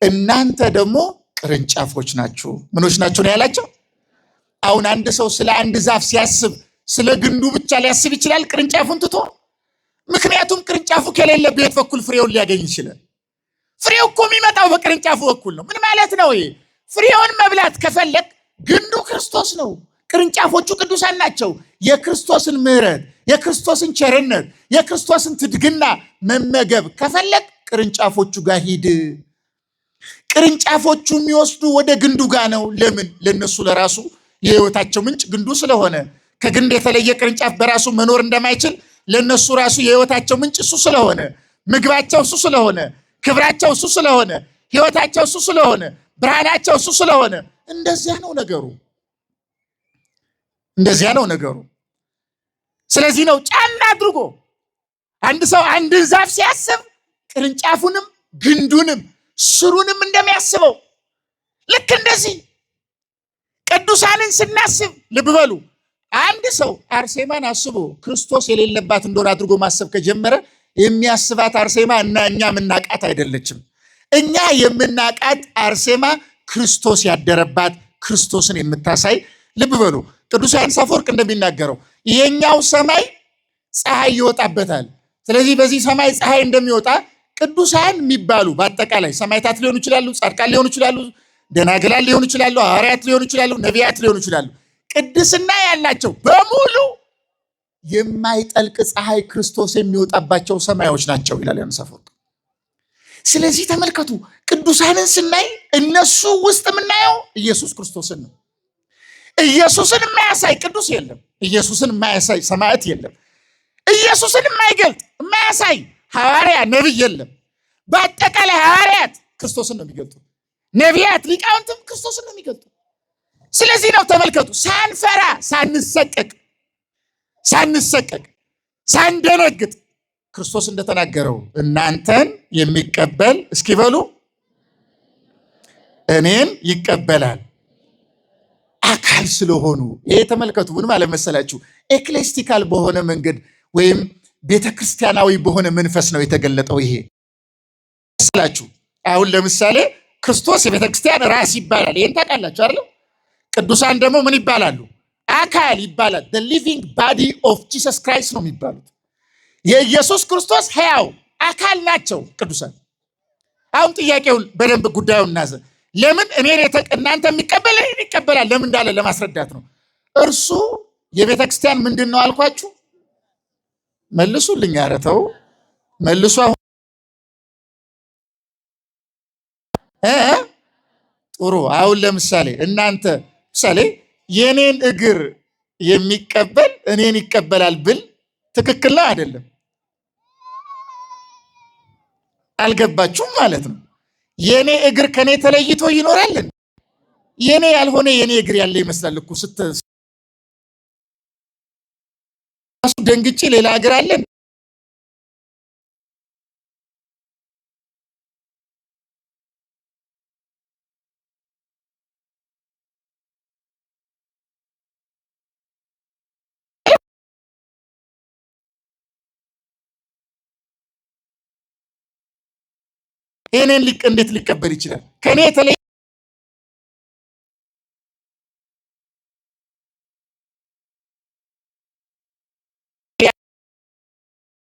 እናንተ ደግሞ ቅርንጫፎች ናችሁ። ምኖች ናችሁ ነው ያላቸው። አሁን አንድ ሰው ስለ አንድ ዛፍ ሲያስብ ስለ ግንዱ ብቻ ሊያስብ ይችላል፣ ቅርንጫፉን ትቶ። ምክንያቱም ቅርንጫፉ ከሌለ በየት በኩል ፍሬውን ሊያገኝ ይችላል? ፍሬው እኮ የሚመጣው በቅርንጫፉ በኩል ነው። ምን ማለት ነው ይሄ? ፍሬውን መብላት ከፈለግ ግንዱ ክርስቶስ ነው፣ ቅርንጫፎቹ ቅዱሳን ናቸው። የክርስቶስን ምሕረት፣ የክርስቶስን ቸርነት፣ የክርስቶስን ትድግና መመገብ ከፈለግ ቅርንጫፎቹ ጋር ሂድ። ቅርንጫፎቹ የሚወስዱ ወደ ግንዱ ጋር ነው። ለምን? ለነሱ ለራሱ የሕይወታቸው ምንጭ ግንዱ ስለሆነ፣ ከግንድ የተለየ ቅርንጫፍ በራሱ መኖር እንደማይችል ለነሱ ራሱ የሕይወታቸው ምንጭ እሱ ስለሆነ፣ ምግባቸው እሱ ስለሆነ፣ ክብራቸው እሱ ስለሆነ፣ ሕይወታቸው እሱ ስለሆነ፣ ብርሃናቸው እሱ ስለሆነ፣ እንደዚያ ነው ነገሩ። እንደዚያ ነው ነገሩ። ስለዚህ ነው ጫና አድርጎ አንድ ሰው አንድን ዛፍ ሲያስብ ቅርንጫፉንም ግንዱንም ስሩንም እንደሚያስበው ልክ እንደዚህ ቅዱሳንን ስናስብ ልብ በሉ። አንድ ሰው አርሴማን አስቦ ክርስቶስ የሌለባት እንደሆነ አድርጎ ማሰብ ከጀመረ የሚያስባት አርሴማ እና እኛ የምናቃት አይደለችም። እኛ የምናቃት አርሴማ ክርስቶስ ያደረባት፣ ክርስቶስን የምታሳይ ልብ በሉ። ቅዱስ ዮሐንስ አፈወርቅ እንደሚናገረው የኛው ሰማይ ፀሐይ ይወጣበታል። ስለዚህ በዚህ ሰማይ ፀሐይ እንደሚወጣ ቅዱሳን የሚባሉ በአጠቃላይ ሰማዕታት ሊሆኑ ይችላሉ፣ ጻድቃን ሊሆኑ ይችላሉ፣ ደናግላን ሊሆኑ ይችላሉ፣ ሐዋርያት ሊሆኑ ይችላሉ፣ ነቢያት ሊሆኑ ይችላሉ። ቅድስና ያላቸው በሙሉ የማይጠልቅ ፀሐይ ክርስቶስ የሚወጣባቸው ሰማዮች ናቸው ይላል ዮሐንስ አፈወርቅ። ስለዚህ ተመልከቱ፣ ቅዱሳንን ስናይ እነሱ ውስጥ የምናየው ኢየሱስ ክርስቶስን ነው። ኢየሱስን የማያሳይ ቅዱስ የለም። ኢየሱስን የማያሳይ ሰማዕት የለም። ኢየሱስን የማይገልጥ የማያሳይ ሐዋርያ ነቢይ የለም። በአጠቃላይ ሐዋርያት ክርስቶስን ነው የሚገልጡ፣ ነቢያት ሊቃውንትም ክርስቶስን ነው የሚገልጡ። ስለዚህ ነው ተመልከቱ፣ ሳንፈራ ሳንሰቀቅ ሳንደነግጥ ክርስቶስ እንደተናገረው እናንተን የሚቀበል እስኪ በሉ እኔን ይቀበላል። አካል ስለሆኑ ይሄ ተመልከቱ። ምን ማለት መሰላችሁ? ኤክሌስቲካል በሆነ መንገድ ወይም ቤተክርስቲያናዊ በሆነ መንፈስ ነው የተገለጠው። ይሄ መሰላችሁ። አሁን ለምሳሌ ክርስቶስ የቤተክርስቲያን ራስ ይባላል። ይሄን ታውቃላችሁ አይደል? ቅዱሳን ደግሞ ምን ይባላሉ? አካል ይባላል። the living body of Jesus Christ ነው የሚባሉት። የኢየሱስ ክርስቶስ ሕያው አካል ናቸው ቅዱሳን። አሁን ጥያቄውን በደንብ ጉዳዩን እናዘ። ለምን እናንተ የሚቀበል እኔን ይቀበላል ለምን እንዳለ ለማስረዳት ነው። እርሱ የቤተ ክርስቲያን ምንድን ነው አልኳችሁ? መልሱልኝ። ኧረ ተው መልሱ። አሁን ጥሩ። አሁን ለምሳሌ እናንተ ምሳሌ የኔን እግር የሚቀበል እኔን ይቀበላል ብል ትክክል ነው አይደለም? አልገባችሁም ማለት ነው። የኔ እግር ከኔ ተለይቶ ይኖራል? የኔ ያልሆነ የኔ እግር ያለ ይመስላል እኮ ራሱ ደንግጬ ሌላ እግር አለን። እኔን እንዴት ሊቀበል ይችላል? ከኔ የተለየ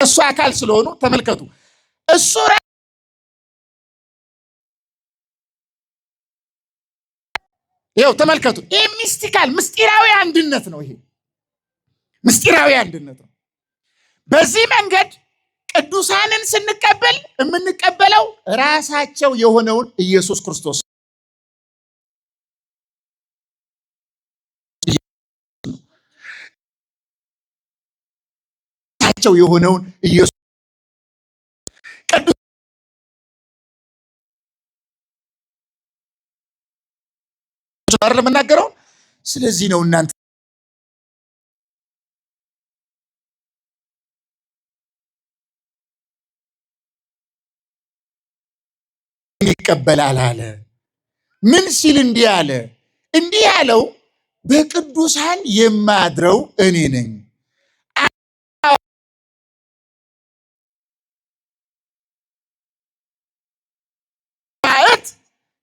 እሱ አካል ስለሆኑ ተመልከቱ። እሱ ይኸው ተመልከቱ። ይሄ ሚስቲካል ምስጢራዊ አንድነት ነው። ይሄ ምስጢራዊ አንድነት ነው። በዚህ መንገድ ቅዱሳንን ስንቀበል የምንቀበለው ራሳቸው የሆነውን ኢየሱስ ክርስቶስ ራሳቸው የሆነውን ኢየሱስ ቅዱስ አይደለም የምናገረው። ስለዚህ ነው እናንተ ይቀበላል አለ። ምን ሲል እንዲህ አለ? እንዲህ ያለው በቅዱሳን የማድረው እኔ ነኝ።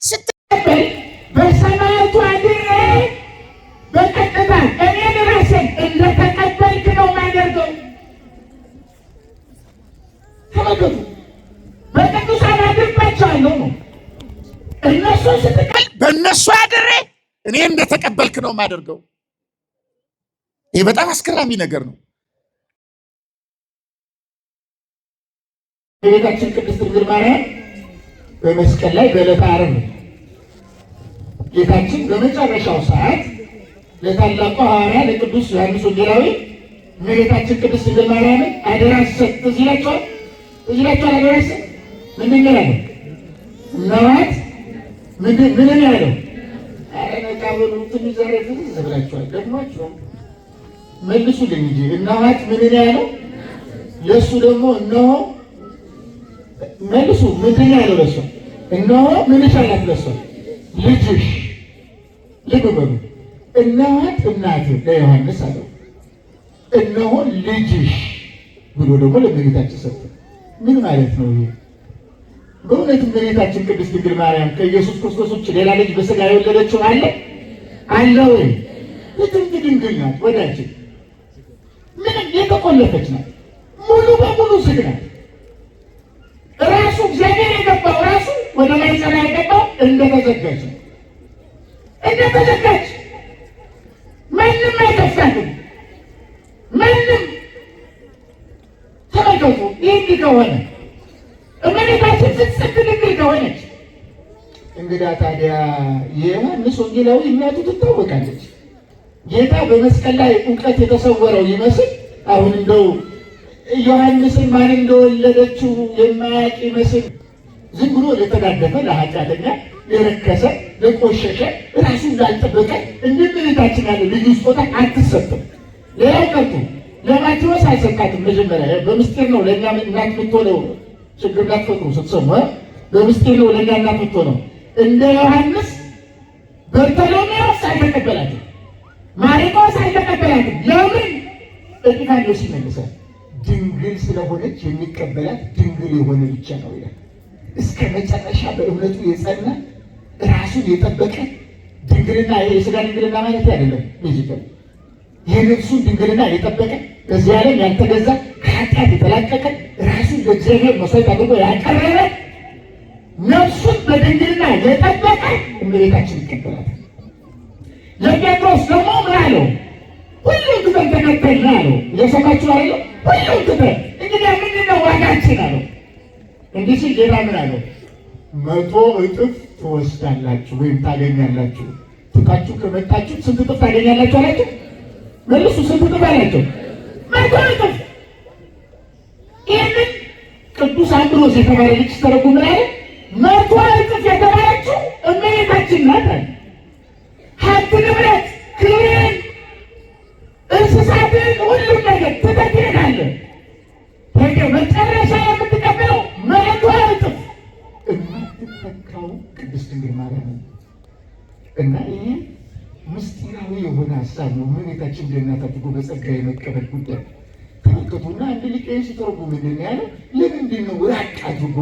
ስትቀበል በሰማያቱ አድሬ በቀጥታ እኔን ራሴን እንደተቀበልክ ነው የማደርገው። ተመልከቱ፣ በቅዱሳን አድርባቸዋለሁ ነው። እነሱን ስትቀበል በእነሱ አድሬ እኔ እንደተቀበልክ ነው የማደርገው። ይህ በጣም አስገራሚ ነገር ነው። የቤታችን ቅድስት ድንግል ማርያም በመስቀል ላይ በዕለተ ዓርብ ጌታችን በመጨረሻው ሰዓት ለታላቁ ሐዋርያ ለቅዱስ ዮሐንስ ወንጌላዊ እመቤታችን ቅድስት ድንግል ማርያምን አደራ ሰጥ። ትዝ ይላችኋል አደራ ሰጥ ምንድን ነው ያለው? እነኋት ምንን ያለው? ነቃበሉ ትንሽ ዛሬ ትዝ ብላችኋል። ደግሟችኋል፣ መልሱልኝ እንጂ። እነኋት ምንን ያለው? ለእሱ ደግሞ እነሆ መልሱ። ምንድን ያለው ለእሷ? እነሆ ምንሽ አላት ለእሷ? ልጅሽ። ልብ በሉ። እነኋት እናትህ ለዮሐንስ አለው። እነሆ ልጅሽ ብሎ ደግሞ ለእመቤታችን ሰጠ። ምን ማለት ነው ይሄ? በእውነት እመቤታችን ቅድስት ድንግል ማርያም ከኢየሱስ ክርስቶስ ውጭ ሌላ ልጅ በሥጋ የወለደችው አለ ወይ? የጥንት ድንግል ናት ወዳችን። ምንም የተቆለፈች ናት። ሙሉ በሙሉ ዝግ ናት። ራሱ እግዚአብሔር የገባው ራሱ ወደ ማኅፀኗ የገባው እንደተዘጋች ነው። እንደተዘጋች ማንም አይከፍታትም። ማንም ተመልከቱ። ይህ ከሆነ እመቤታችን ፍጽምት ድንግል ከሆነች እንግዳ ታዲያ የዮሐንስ ወንጌላዊ እናቱ ትታወቃለች። ጌታ በመስቀል ላይ እውቀት የተሰወረው ይመስል አሁን እንደው ዮሐንስን ማን እንደወለደችው የማያውቅ ይመስል ዝም ብሎ ለተዳደፈ ለኃጢአተኛ የረከሰ ለቆሸሸ ራሱን ላልጠበቀ እንደ እመቤታችን ያለ ልዩ ስጦታ አትሰጥም። ሌላው ቀርቶ ለማቴዎስ አልሰጣትም። መጀመሪያ በምስጢር ነው ለእኛ እናት የምትሆነው። ችግር እንዳትፈጥሩ ስትሰሙ በምስጢር ነው ለእኛ እናት የምትሆነው። እንደ ዮሐንስ በርተሎሜዎስ አልተቀበላትም። ማርቆስ አልተቀበላትም። ለምን? እስጢፋኖስ ይመልሳል። ድንግል ስለሆነች የሚቀበላት ድንግል የሆነ ብቻ ነው ይላል። እስከ መጨረሻ በእምነቱ የጸና ራሱን የጠበቀ ድንግልና፣ የሥጋ ድንግልና ማለት አይደለም። ይዝከም የነፍሱን ድንግልና የጠበቀ በዚህ ዓለም ያልተገዛ ከኃጢአት የተላቀቀ ራሱን ለእግዚአብሔር መስዋዕት አድርጎ ያቀረበ ነፍሱን በድንግልና የጠበቀ እመቤታችን ይቀበላታል። ለጴጥሮስ ደግሞ ምን አለው? ሁሉም ትተን ተከተልን አለው። እየሰማችሁ አይደል? ሁሉም ትተን እንግዲህ ምንድነው ዋጋችን አለው። እንዲህ ሲል ጌታ ምን አለው? 100 እጥፍ ትወስዳላችሁ ወይም ታገኛላችሁ። ትታችሁ ከመጣችሁ ስንት እጥፍ ታገኛላችሁ አላቸው። መልሱ። ስንት እጥፍ አላቸው? 100 እጥፍ። ይህንን ቅዱስ አምብሮስ የተባለ ልጅ ሲተረጉም ምን አለ? 100 እጥፍ የተባለችው እመቤታችን ናት አለ። ሀብት ንብረት፣ ክብርን፣ እንስሳትን፣ ሁሉም ነገር ትተህ ትሄዳለህ። መጨረሻ የምትቀበለው 100 እጥፍ የማትተካው ቅድስት ድንግል ማርያም ነው። እና ይህ ምስጢራዊ የሆነ ሀሳብ ነው። እመቤታችን እንደ እናት አድርጎ በጸጋ የመቀበል ጉዳይ ተመልከቱና አንድ ሊቅ ሲተረጉም ምንድን ያለው? ለምንድን ነው ራቅ አድርጎ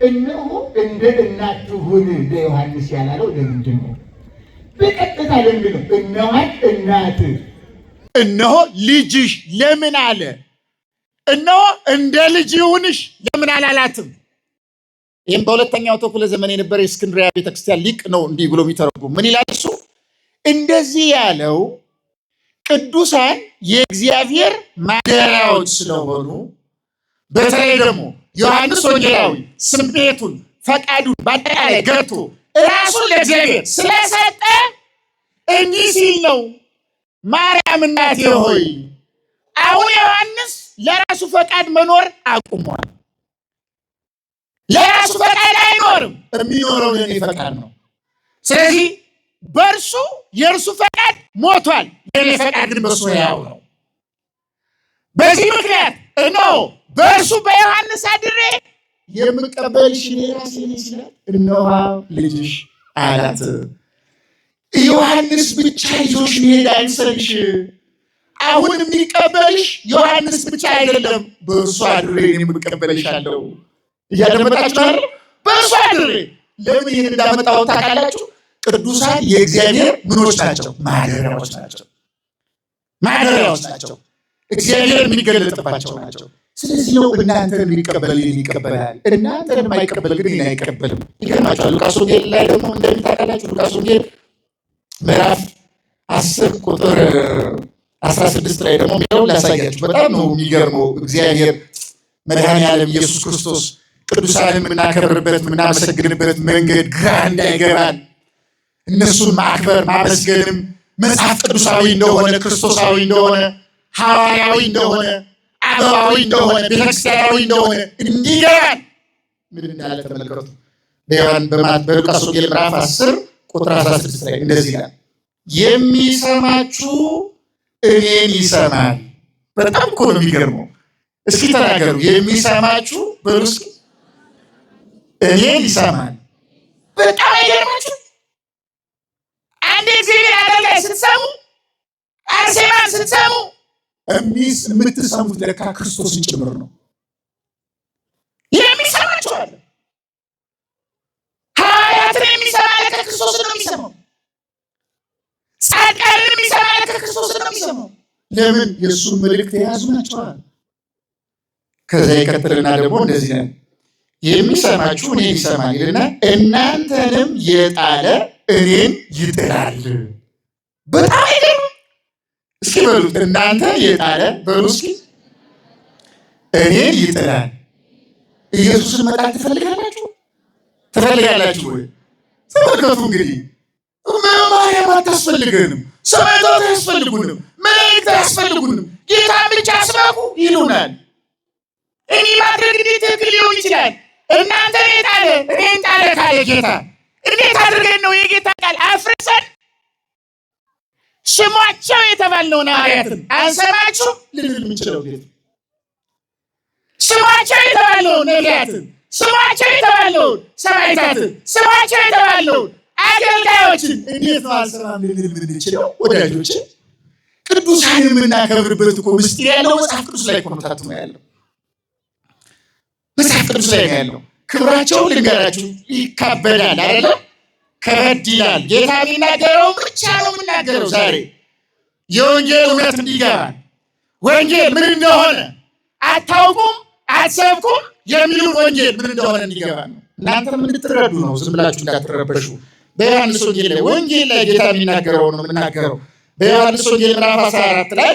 እነሆ እንደ እናት ትሁን ለዮሐንስ ያላለው? ለምንድን ነው? በቀጥታ ለምንድን ነው እነኋት እናት እነሆ ልጅሽ ለምን አለ? እነሆ እንደ ልጅ ይሁንሽ ለምን አላላትም? ይህም በሁለተኛው ክፍለ ዘመን የነበረ የእስክንድርያ ቤተክርስቲያን ሊቅ ነው እንዲህ ብሎ የሚተረጉም ምን ይላል እሱ? እንደዚህ ያለው ቅዱሳን የእግዚአብሔር ማደሪያዎች ስለሆኑ በተለይ ደግሞ ዮሐንስ ወንጌላዊ ስሜቱን ፈቃዱን በአጠቃላይ ገርቶ ራሱን ለእግዚአብሔር ስለሰጠ እንዲህ ሲል ነው። ማርያም እናቴ ሆይ አሁን ዮሐንስ ለራሱ ፈቃድ መኖር አቁሟል። ለራሱ ፈቃድ አይኖርም፣ የሚኖረው የኔ ፈቃድ ነው። ስለዚህ በእርሱ የእርሱ ፈቃድ ሞቷል፣ የኔ ፈቃድ ግን በእሱ ያው ነው። በዚህ ምክንያት እነሆ በእርሱ በዮሐንስ አድሬ የምቀበልሽ እኔ ራሴ ነኝ ሲላት እነሆ ልጅሽ አላት። ዮሐንስ ብቻ ይዞሽ መሄድ አይምሰልሽ። አሁን የሚቀበልሽ ዮሐንስ ብቻ አይደለም፣ በእርሱ አድሬ የምቀበልሻለሁ። እያደመጣችሁ አይደል? በእርሱ አድሬ። ለምን ይህን እንዳመጣው ታውቃላችሁ? ቅዱሳን የእግዚአብሔር ምኖች ናቸው፣ ማደሪያዎች ናቸው። ማደሪያዎች ናቸው፣ እግዚአብሔር የሚገለጥባቸው ናቸው። ስለዚህ ነው እናንተን የሚቀበል ይቀበላል፣ እናንተን የማይቀበል ግን ይህን አይቀበልም። ይገርማችኋል። ሉቃስ ወንጌል ላይ ደግሞ እንደሚታውቃላችሁ ሉቃስ ወንጌል ምዕራፍ 10 ቁጥር 16 ላይ ደግሞ የሚለው ላሳያችሁ። በጣም ነው የሚገርመው። እግዚአብሔር መድኃኔዓለም ኢየሱስ ክርስቶስ ቅዱሳንን የምናከብርበት የምናመሰግንበት መንገድ ግራ እንዳይገባን እነሱን ማክበር ማመስገንም መጽሐፍ ቅዱሳዊ እንደሆነ ክርስቶሳዊ እንደሆነ ሐዋርያዊ እንደሆነ አበባዊ እንደሆነ ቤተክርስቲያናዊ እንደሆነ እንዲገባን ምን እንዳለ ተመልከቱ። በሉቃስ ወንጌል ምዕራፍ 10 ቁጥር 16 ላይ እንደዚህ ይላል፣ የሚሰማችሁ እኔን ይሰማል። በጣም እኮ ነው የሚገርመው። እስኪ ተናገሩ፣ የሚሰማችሁ በሉ እስኪ። እኔን ይሰማል። በጣም አይገርማችሁ? አንድ እግዚአብሔር አገልጋይ ስትሰሙ፣ አርሴማን ስትሰሙ የምትሰሙት ለካ ክርስቶስን ጭምር ነው። የሚሰማችሁ አለ። ሐዋርያትን የሚሰማ ለካ ክርስቶስን ነው የሚሰማው። ጻድቃንን የሚሰማ ለካ ክርስቶስን ነው የሚሰማው። ለምን? የእሱን መልእክት የያዙ ናቸዋል። ከዛ ይቀጥልና ደግሞ እንደዚህ ነው፣ የሚሰማችሁ እኔን ይሰማል ይልና እናንተንም የጣለ እኔን ይጥላል። በጣም አይገርም? እስኪ በሉት፣ እናንተ የጣለ በሉ እስኪ፣ እኔን ይጥላል። ኢየሱስን መጣል ትፈልጋላችሁ? ትፈልጋላችሁ ወይ? ተመልከቱ እንግዲህ ማርያም አታስፈልገንም፣ ሰማዕታት አያስፈልጉንም፣ መላእክት አያስፈልጉንም፣ ጌታን ብቻ አስበኩ ይሉናል። እኔ ማድረግ እንዴት ትክክል ሊሆን ይችላል? እናንተን የጣለ እኔን ጣለ ካለ ጌታ እንዴት አድርገን ነው የጌታ ቃል አፍርሰን ስሟቸው የተባልነውን ሐዋርያትን አንሰማችሁ ልንል የምንችለው? ጌታ ስሟቸው የተባልነውን ነቢያትን፣ ስሟቸው የተባልነውን ሰማዕታትን፣ ስሟቸው የተባልነውን አገልጋዮችን እንዴት ነው አልሰማም ልንል የምንችለው? ወዳጆች፣ ቅዱሳን የምናከብርበት እኮ ምስጢር ያለው መጽሐፍ ቅዱስ ላይ እኮ ነው ታትሞ ያለው። መጽሐፍ ቅዱስ ላይ ያለው ክብራቸውን ልንገራችሁ፣ ይካበዳል አይደለ? ከበድ ይላል። ጌታ የሚናገረው ብቻ ነው የምናገረው። ዛሬ የወንጌል እውነት እንዲገባን ወንጌል ምን እንደሆነ አታውቁም አትሰብኩም የሚሉን ወንጌል ምን እንደሆነ እንዲገባን ነው። እናንተም እንድትረዱ ነው፣ ዝም ብላችሁ እንዳትረበሹ። በዮሐንስ ወንጌል ላይ ጌታ የሚናገረው ነው የምናገረው። በዮሐንስ ወንጌል ምዕራፍ 14 ላይ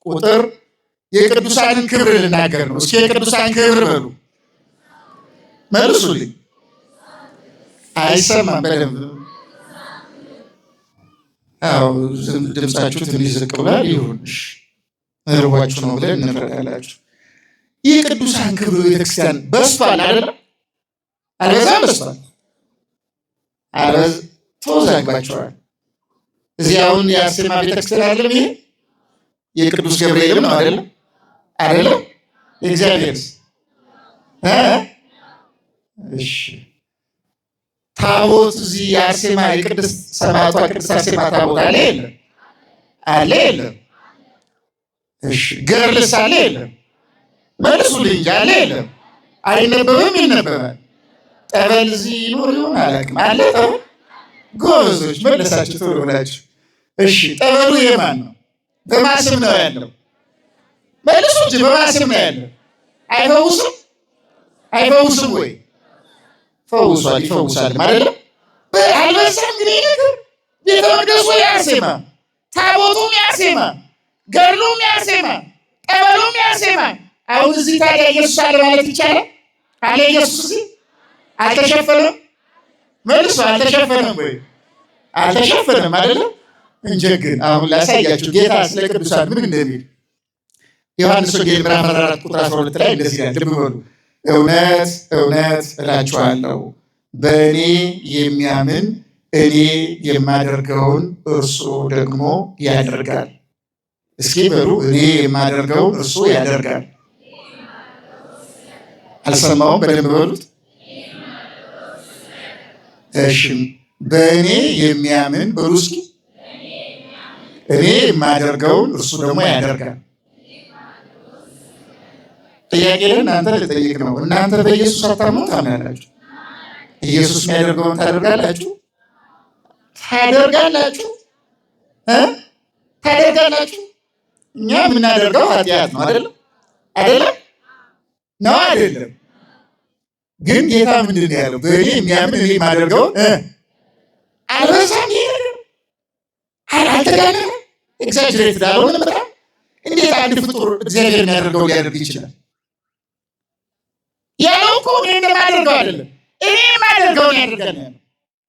ቁጥር የቅዱሳንን ክብር ልናገር ነው። እስኪ የቅዱሳን ክብር በሉ፣ መልሱልኝ። አይሰማም በደንብ። አዎ ድምፃችሁ ትንሽ ዝቅ ብሏል። ይሁንሽ፣ እርቧችሁ ነው ብለን እንፈርዳላችሁ። ይህ ቅዱሳን ክብር ቤተክርስቲያን በስቷል አይደለም? አልበዛም? በስቷል። ተወዛግባችኋል። እዚህ አሁን የአርሴማ ቤተክርስቲያን አይደለም? ይሄ የቅዱስ ገብርኤልም ነው አይደለም? አይደለም? የእግዚአብሔርስ? እሺ ታቦት እዚህ የአርሴማ የቅድስት ሰማዕቷ ቅድስት አርሴማ ታቦት አለ የለም? አለ የለም? እሺ ገርልስ አለ የለም? መልሱልኝ። አለ የለም? አይነበብም? ይነበባል። ጠበል እዚህ ይኖር ይሆን አላውቅም። አለ ጠበል? ጎበዞች መለሳችሁ ቶሎ ብላችሁ። እሺ ጠበሉ የማን ነው? በማን ስም ነው ያለው? መልሱ እንጂ በማን ስም ነው ያለው? አይፈውስም? አይፈውስም ወይ? ፈውሷል፣ ይፈውሳል ማለት ነው። አልበዛም ግን ነገር ቤተ መቅደሱ የአርሴማ፣ ታቦቱም የአርሴማ፣ ገድሉም የአርሴማ፣ ጠበሉም የአርሴማ። አሁን እዚህ ታዲያ ኢየሱስ አለ ማለት ይቻላል? አለ ኢየሱስ እዚህ አልተሸፈነም? መልሶ አልተሸፈነም ወይ? አልተሸፈነም አይደለም። እንጀግን አሁን ላሳያችሁ ጌታ ስለ ቅዱሳን ምን እንደሚል ዮሐንስ ወንጌል ምዕራፍ 4 ቁጥር 12 ላይ እንደዚህ ይላል። ልብ በሉ። እውነት እውነት እላችኋለሁ በእኔ የሚያምን እኔ የማደርገውን እርሱ ደግሞ ያደርጋል። እስኪ በሉ እኔ የማደርገውን እርሱ ያደርጋል። አልሰማውም? በደንብ በሉት። እሺ በእኔ የሚያምን በሉ እስኪ። እኔ የማደርገውን እርሱ ደግሞ ያደርጋል። ጥያቄ ለእናንተ ልጠይቅ ነው። እናንተ በኢየሱስ አታምኑ ታምናላችሁ? ኢየሱስ የሚያደርገውን ታደርጋላችሁ? ታደርጋላችሁ? ታደርጋላችሁ? እኛ የምናደርገው ኃጢአት ነው አይደለም? አይደለም ነው አይደለም? ግን ጌታ ምንድን ነው ያለው? በእኔ የሚያምን እኔ የማደርገውን አልበዛም? አልተጋነንም? ኤግዛጅሬት አልሆነም? በጣም እንዴት አንድ ፍጡር እግዚአብሔር የሚያደርገው ሊያደርግ ይችላል? ያለው እኮ እኔ እንደማደርገው አይደለም፣ እኔ የማደርገውን ያደርጋል ያለው።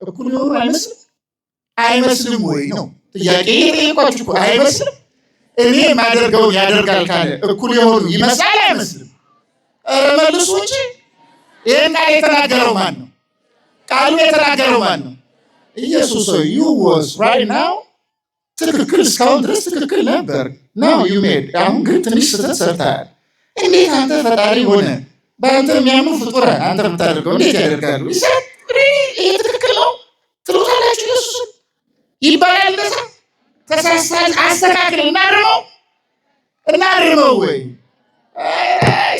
እኩል የሆኑ አይመስልም? አይመስልም ወይ ነው ጥያቄ የጠየኳችሁ እኮ። አይመስልም? እኔ የማደርገውን ያደርጋል ካለ እኩል የሆኑ ይመስላል? አይመስልም? መልሱ እንጂ። ይህን ቃል የተናገረው ማን ነው? ቃሉ የተናገረው ማን ነው? ኢየሱስ ሆይ ዩ ዋዝ ራይት ናው ትክክል፣ እስካሁን ድረስ ትክክል ነበር። ናው ዩ ሜድ፣ አሁን ግን ትንሽ ስህተት ሰርተሃል። እንዴት አንተ ፈጣሪ ሆነ በአንተ የሚያምኑ ፍጡራን አንተ የምታደርገው እንዴት ያደርጋሉ? ይሄ ትክክል ነው ትሉታላችሁ? ኢየሱስን ይባላል እንደዛ? ተሳሳል፣ አስተካክል፣ እናርመው ወይ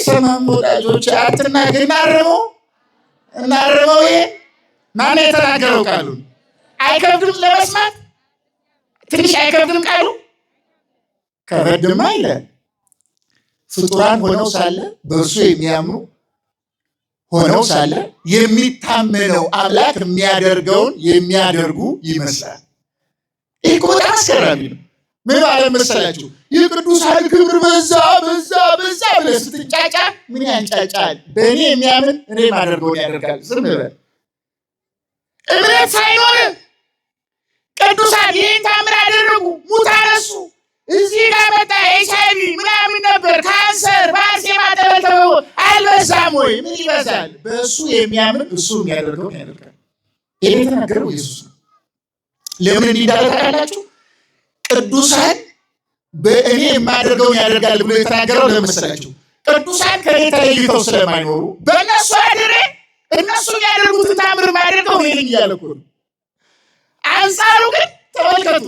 ሰማም ወዳጆች፣ አትናገር፣ እናርመው። ይሄ ማን የተናገረው? ቃሉን አይከብድም ለመስማት? ትንሽ አይከብድም ቃሉ? ከበድማ ይላል። ፍጡራን ሆነው ሳለ በእርሱ የሚያምኑ ሆነው ሳለ የሚታመነው አምላክ የሚያደርገውን የሚያደርጉ ይመስላል። ይህ እኮ በጣም አስገራሚ ነው። ምን ማለት መሰላችሁ? የቅዱሳን ክብር በዛ ብለህ ስትንጫጫ ምን ያንጫጫል? በእኔ የሚያምን እኔ የማደርገውን ያደርጋል። ዝም በል። እምነት ሳይኖር ቅዱሳን ይህን ታምር አደረጉ፣ ሙት አነሱ፣ እዚህ ጋር መጣ ኤችአይቪ ምናምን ነበር፣ ካንሰር፣ በአርሴማ ተበልተው አልበዛም ወይ? ምን ይበዛል? በእሱ የሚያምን እሱ የሚያደርገውን ያደርጋል። ይህ የተናገረው ኢየሱስ ነው። ለምን እንዲዳለ ታውቃላችሁ? ቅዱሳን በእኔ የማደርገውን ያደርጋል ብሎ የተናገረው ለመሰላችሁ? ቅዱሳን ከእኔ ተለይተው ስለማይኖሩ በእነሱ አድሬ እነሱ የሚያደርጉትን ታምር ማያደርገው እኔ ነኝ እያለ እኮ ነው። አንጻሩ ግን ተመልከቱ፣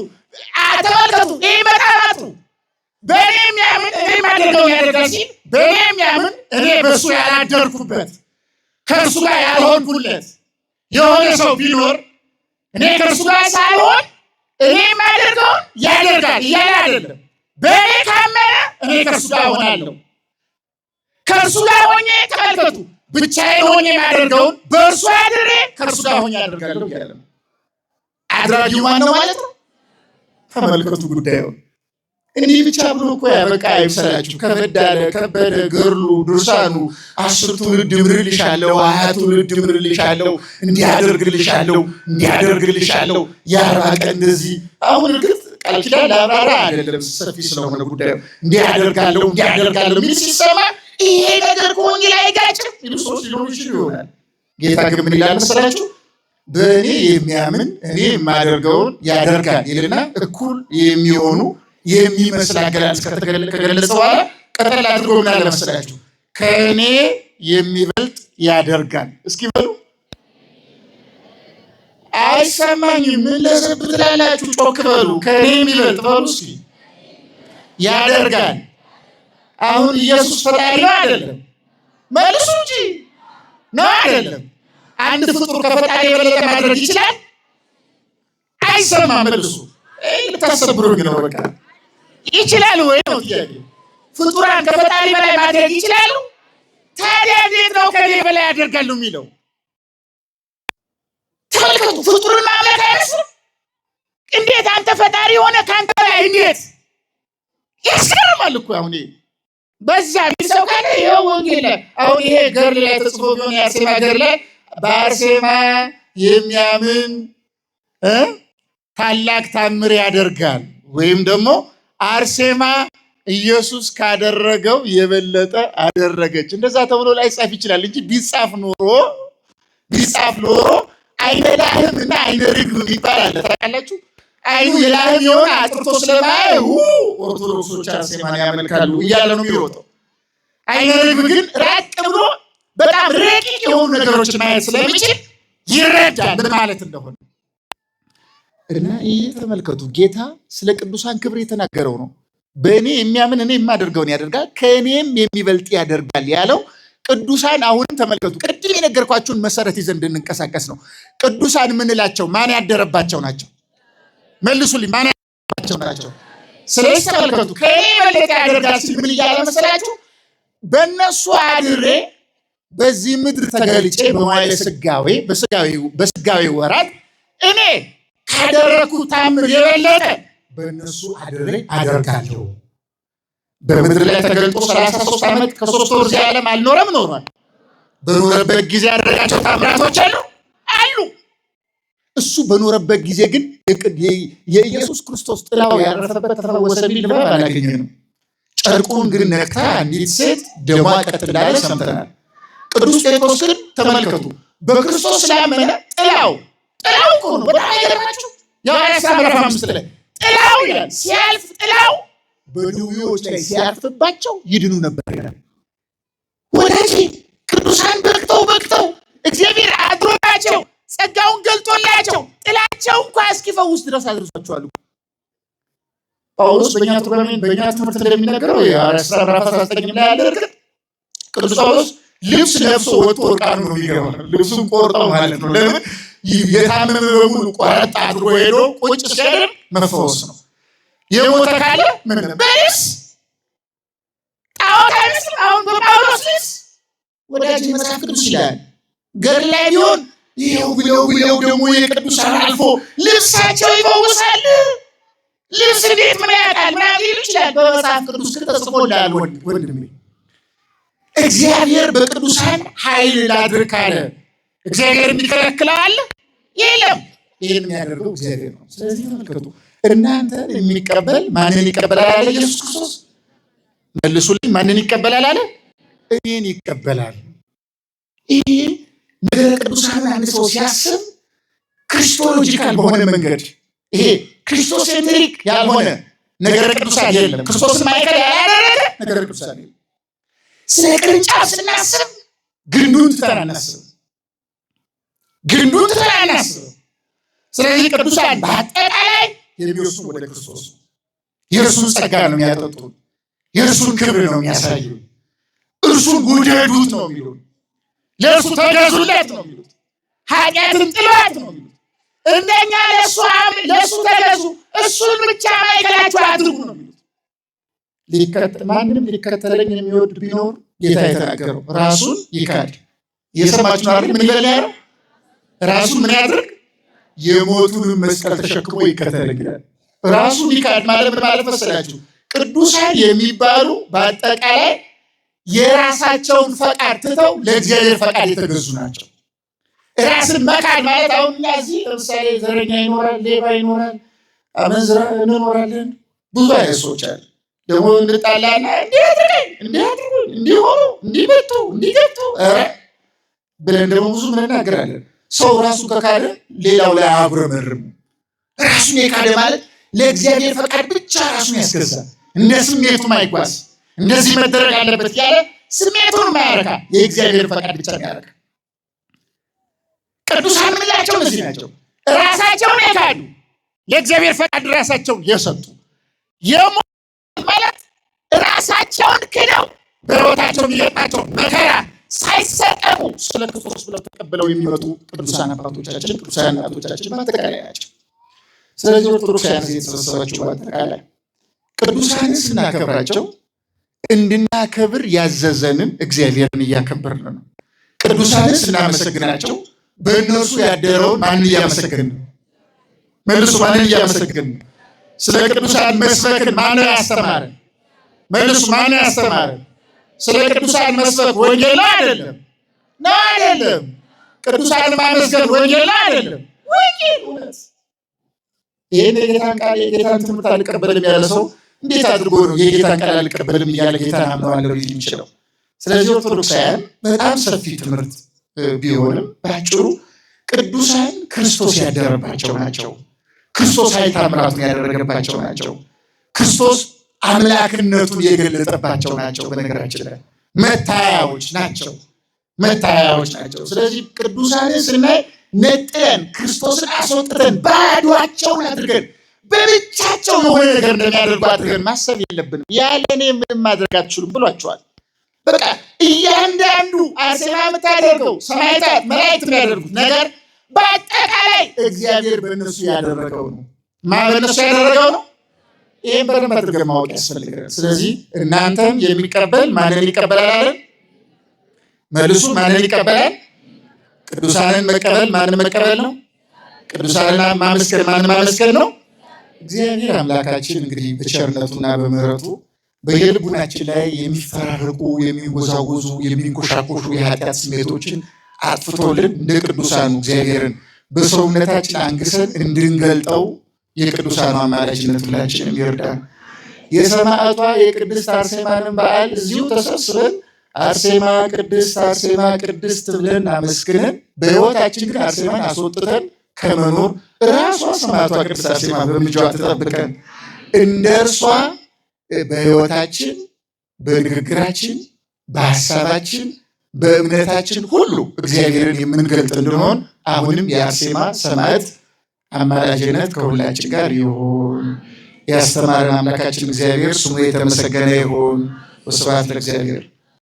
ይህ በጣም አጥሩ። በእኔ የሚያምን እኔ የማደርገውን ያደርጋል ሲል፣ በእኔ የሚያምን እኔ በእሱ ያላደርኩበት ከእርሱ ጋር ያልሆንኩለት የሆነ ሰው ቢኖር እኔ ከእርሱ ጋር ሳልሆን እኔ የማደርገውን ያደርጋል እያለ አይደለም። በእኔ ካመነ እኔ ከእርሱ ጋር ሆናለሁ። ከእርሱ ጋር ሆኜ ተመልከቱ፣ ብቻዬን ሆኜ የማደርገውን በእርሱ አድሬ ከእርሱ ጋር ሆኜ ያደርጋለሁ እያለ ነው። አድራጊው ማን ነው ማለት ነው? ተመልከቱ ጉዳዩን። እንዲህ ብቻ ብሎ እኮ ያበቃ አይምሰላችሁ። ከበደ ገድሉ፣ ድርሳኑ 10 ትውልድ እምርልሻለሁ፣ 20 ትውልድ እምርልሻለሁ፣ እንዲያደርግልሻለሁ የ40 ቀን እንደዚህ። አሁን እርግጥ ቃል ኪዳን ለአብራራ አይደለም፣ ሰፊ ስለሆነ ጉዳዩ እንዲያደርጋለሁ የሚል ሲሰማ ይሄ ነገር ከወንጌል አይጋጭም ይሉ ሰዎች ሊሆኑ ይችሉ ይሆናል። ጌታ ግን ምን ይላል መሰላችሁ? በእኔ የሚያምን እኔ የማደርገውን ያደርጋል ይልና እኩል የሚሆኑ የሚመስል አገላለጽ ከገለጸ በኋላ ቀጠል አድርጎ ምን አለ መሰላችሁ? ከእኔ የሚበልጥ ያደርጋል። እስኪ በሉ። አይሰማኝም። ምን ለሰብ ትላላችሁ? ጮክ በሉ። ከእኔ የሚበልጥ በሉ እስኪ። ያደርጋል። አሁን ኢየሱስ ፈጣሪ ነው አይደለም? መልሱ እንጂ ነው አይደለም? አንድ ፍጡር ከፈጣሪ የበለጠ ማድረግ ይችላል? አይሰማም። መልሱ ልታሰብሩኝ ነው። በቃ ይችላል ወይ ነው ጥያቄ። ፍጡራን ከፈጣሪ በላይ ማድረግ ይችላሉ? ታዲያ እንዴት ነው ከኔ በላይ ያደርጋሉ የሚለው? ተመልከቱ። ፍጡርን ማምለክ አይመስልም? እንዴት አንተ ፈጣሪ ሆነ ካንተ ላይ እንዴት ያስገርማል እኮ። አሁን በዛ ቢል ሰው ካለ ይኸው ወንጌል ላይ አሁን ይሄ ገርል ላይ ተጽፎ ቢሆን የአርሴማ ገርል ላይ በአርሴማ የሚያምን ታላቅ ታምር ያደርጋል፣ ወይም ደግሞ አርሴማ ኢየሱስ ካደረገው የበለጠ አደረገች፣ እንደዛ ተብሎ ላይ ጻፍ ይችላል እንጂ ቢጻፍ ኖሮ አይነ ላህም እና አይነ ርግብ ይባላል። ታውቃላችሁ? አይኑ የላህም የሆነ አጥርቶ ስለማያዩ ኦርቶዶክሶች አርሴማን ያመልካሉ እያለ ነው የሚሮጠው። አይነ ርግብ ግን ራቅ ብሎ በጣም ረቂቅ የሆኑ ነገሮችን ማየት ስለሚችል ይረዳል ምን ማለት እንደሆነ። እና ይህ ተመልከቱ፣ ጌታ ስለ ቅዱሳን ክብር የተናገረው ነው። በእኔ የሚያምን እኔ የማደርገውን ያደርጋል ከእኔም የሚበልጥ ያደርጋል ያለው ቅዱሳን። አሁንም ተመልከቱ፣ ቅድም የነገርኳችሁን መሰረት ይዘን እንድንንቀሳቀስ ነው። ቅዱሳን የምንላቸው ማን ያደረባቸው ናቸው? መልሱልኝ፣ ማን ያደረባቸው ናቸው? ስለዚህ ተመልከቱ፣ ከእኔ የበለጠ ያደርጋል ሲል ምን እያለ መሰላችሁ? በእነሱ አድሬ በዚህ ምድር ተገልጬ በመዋዕለ ሥጋዌ በሥጋዌ ወራት እኔ ካደረኩት ታምር የበለጠ በእነሱ አድሬ አደርጋለሁ። በምድር ላይ ተገልጦ 33 ዓመት ከ3 ወር እዚህ ዓለም አልኖረም? ኖሯል። በኖረበት ጊዜ ያደረጋቸው ታምራቶች አሉ። እሱ በኖረበት ጊዜ ግን የኢየሱስ ክርስቶስ ጥላው ያረፈበት ተፈወሰ የሚል ንባብ አላገኘንም። ጨርቁን ግን ነክታ አንዲት ሴት ደሟ ቀጥ እንዳለ ሰምተናል። ቅዱስ ጴጥሮስ ግን ተመልከቱ፣ በክርስቶስ ስላመነ ጥላው እኮ ነው። በጣም አይገርማችሁ? የሐዋርያት ሥራ ምዕራፍ 5 ላይ ጥላው ይላል። ሲያልፍ ጥላው በድውዮች ላይ ሲያርፍባቸው ይድኑ ነበር ይላል። ወዳጄ ቅዱሳን በቅተው እግዚአብሔር አድሮባቸው ጸጋውን ገልጦላቸው ጥላቸው እንኳን እስኪፈውስ ድረስ አድርሷቸዋል። ጳውሎስ በእኛ ትምህርት እንደሚነገረው የሐዋርያት ሥራ ምዕራፍ 19 ላይ ያለ እርግጥ ቅዱስ ጳውሎስ ልብስ ለብሶ ወጥቶ እርቃኑ ነው የሚገባው። ልብሱን ቆርጠው ማለት ነው። ለምን? የታመመ በሙሉ ቆረጥ አድርጎ ሄዶ ቁጭ ሲያደርግ መፈወስ ነው። የሞተ ካለ ምን በልብስ ጣዖት አይመስልም። አሁን በጳውሎስ ልብስ ወዳጅ መጽሐፍ ቅዱስ ይላል። ገድል ላይ ቢሆን ይኸው ብለው ደግሞ የቅዱሳን አልፎ ልብሳቸው ይፈውሳል። ልብስ እንዴት ምን ያውቃል ምናምን ሊሉ ይችላል። በመጽሐፍ ቅዱስ ግን ተጽፎልሃል ወንድሜ። እግዚአብሔር በቅዱሳን ኃይል ላድርግ አለ። እግዚአብሔር የሚከለክለው አለ? የለም። ይህን የሚያደርገው እግዚአብሔር ነው። ስለዚህ ተመልከቱ፣ እናንተ የሚቀበል ማንን ይቀበላል አለ ኢየሱስ ክርስቶስ? መልሱልኝ፣ ማንን ይቀበላል አለ? እኔን ይቀበላል። ይህ ነገረ ቅዱሳን አንድ ሰው ሲያስብ ክሪስቶሎጂካል በሆነ መንገድ፣ ይሄ ክሪስቶሴንትሪክ ያልሆነ ነገረ ቅዱሳን የለም። ክርስቶስን ማዕከል ያላደረገ ነገረ ቅዱሳን የለም። ስለ ቅርንጫፍ ስናስብ ግንዱን ትተን አናስብ። ስለዚህ ቅዱሳን በአጠቃላይ የሚወስኑ ወደ ክርስቶስ ነው። የእርሱን ጸጋ ነው የሚያጠጡን፣ የእርሱን ክብር ነው የሚያሳዩ፣ እርሱን ውደዱት ነው የሚሉን፣ ለእርሱ ተገዙለት ነው የሚሉት፣ ኃጢአትን ጥሏት ነው የሚሉት። እንደኛ ለእሱ ተገዙ፣ እሱን ብቻ ማዕከላችሁ አድርጉ ነው የሚሉት። ማንም ሊከተለኝ የሚወድ ቢኖር ጌታ የተናገረው ራሱን ይካድ። የሰማችሁ አይደል? ምን ይበል ያለው? ራሱን ምን ያድርግ? የሞቱን መስቀል ተሸክሞ ይከተለኝ ይላል። ራሱን ይካድ ማለት ምን ማለት መሰላችሁ? ቅዱሳን የሚባሉ በአጠቃላይ የራሳቸውን ፈቃድ ትተው ለእግዚአብሔር ፈቃድ የተገዙ ናቸው። ራስን መካድ ማለት አሁን እዚህ ለምሳሌ ዘረኛ ይኖራል፣ ሌባ ይኖራል፣ አመንዝራ እንኖራለን። ብዙ አይነት ሰዎች አሉ። ደግሞ እንጣላና እንዲሆኑ እንዲመጡ እንዲገብቱ ብለን ደግሞ ብዙ እንናገራለን። ሰው ራሱ ከካደ ሌላው ላይ አጉረመርም። ራሱን የካደ ማለት ለእግዚአብሔር ፈቃድ ብቻ ራሱን ያስገዛል። እንደ ስሜቱ ማይጓዝ፣ እንደዚህ መደረግ አለበት ያለ ስሜቱን ማያረካ፣ የእግዚአብሔር ፈቃድ ብቻ ያረካ። ቅዱሳን ምንላቸው እነዚህ ናቸው። ራሳቸውን የካዱ ለእግዚአብሔር ፈቃድ ራሳቸውን የሰጡ ማለት ራሳቸውን ክደው በሕይወታቸው የሚገጥማቸው መከራ ሳይሰጠሙ ስለ ክርስቶስ ብለው ተቀብለው የሚመጡ ቅዱሳን አባቶቻችን፣ ቅዱሳን እናቶቻችን በአጠቃላይ ናቸው። ስለዚህ ኦርቶዶክሳውያን የተሰበሰባችሁ በአጠቃላይ ቅዱሳንን ስናከብራቸው እንድናከብር ያዘዘንን እግዚአብሔርን እያከበርን ነው። ቅዱሳንን ስናመሰግናቸው በእነርሱ ያደረውን ማንን እያመሰገን ነው? መልሱ፣ ማንን እያመሰገን ነው? ስለ ቅዱሳን መስበክን ማነው ያስተማረን? መልሱ፣ ማነው ያስተማረን? ስለ ቅዱሳን መስበክ ወንጌል ነው አይደለም? ነው አይደለም? ቅዱሳን ማመስገን ወንጌል ነው አይደለም? ወንጌል እውነት። ይህን የጌታን ቃል የጌታን ትምህርት አልቀበልም ያለ ሰው እንዴት አድርጎ ነው የጌታን ቃል አልቀበልም እያለ ጌታን አምነዋለሁ ሊል የሚችለው? ስለዚህ ኦርቶዶክሳውያን በጣም ሰፊ ትምህርት ቢሆንም በአጭሩ ቅዱሳን ክርስቶስ ያደረባቸው ናቸው። ክርስቶስ ኃይለ ተአምራቱን ያደረገባቸው ናቸው። ክርስቶስ አምላክነቱን የገለጠባቸው ናቸው። በነገራችን ላይ መታያዎች ናቸው። ስለዚህ ቅዱሳንን ስናይ ነጥለን ክርስቶስን አስወጥተን ባዷቸውን አድርገን በብቻቸው የሆነ ነገር እንደሚያደርጉ አድርገን ማሰብ የለብንም። ያለ እኔ ምንም ማድረግ አትችሉም ብሏቸዋል። በቃ እያንዳንዱ አርሴማ የምታደርገው ሰማዕታት፣ መላእክት የሚያደርጉት ነገር በአጠቃላይ እግዚአብሔር በእነሱ ያደረገው ነው። በእነሱ ያደረገው ነው። ይህም በደንብ አድርገን ማወቅ ያስፈልጋል። ስለዚህ እናንተም የሚቀበል ማንን ይቀበላል አለን? መልሱ፣ ማንን ይቀበላል? ቅዱሳንን መቀበል ማንን መቀበል ነው? ቅዱሳንን ማመስገን ማንን ማመስገን ነው? እግዚአብሔር አምላካችን እንግዲህ በቸርነቱና በምሕረቱ በየልቡናችን ላይ የሚፈራረቁ የሚወዛወዙ የሚንኮሻኮሹ የኃጢአት ስሜቶችን አጥፍቶልን እንደ ቅዱሳኑ እግዚአብሔርን በሰውነታችን አንግሰን እንድንገልጠው የቅዱሳኑ አማላጅነት ሁላችንም ይርዳን። የሰማዕቷ የቅድስት አርሴማንን በዓል እዚሁ ተሰብስበን አርሴማ ቅድስት ብለን አመስግነን በሕይወታችን ግን አርሴማን አስወጥተን ከመኖር ራሷ ሰማዕቷ ቅድስት አርሴማ በምልጃዋ ትጠብቀን። እንደ እርሷ በሕይወታችን፣ በንግግራችን፣ በሐሳባችን፣ በእምነታችን ሁሉ እግዚአብሔርን የምንገልጥ እንድንሆን አሁንም የአርሴማ ሰማዕት አማላጅነት ከሁላችን ጋር ይሁን። ያስተማረን አምላካችን እግዚአብሔር ስሙ የተመሰገነ ይሁን። ወስብሐት ለእግዚአብሔር።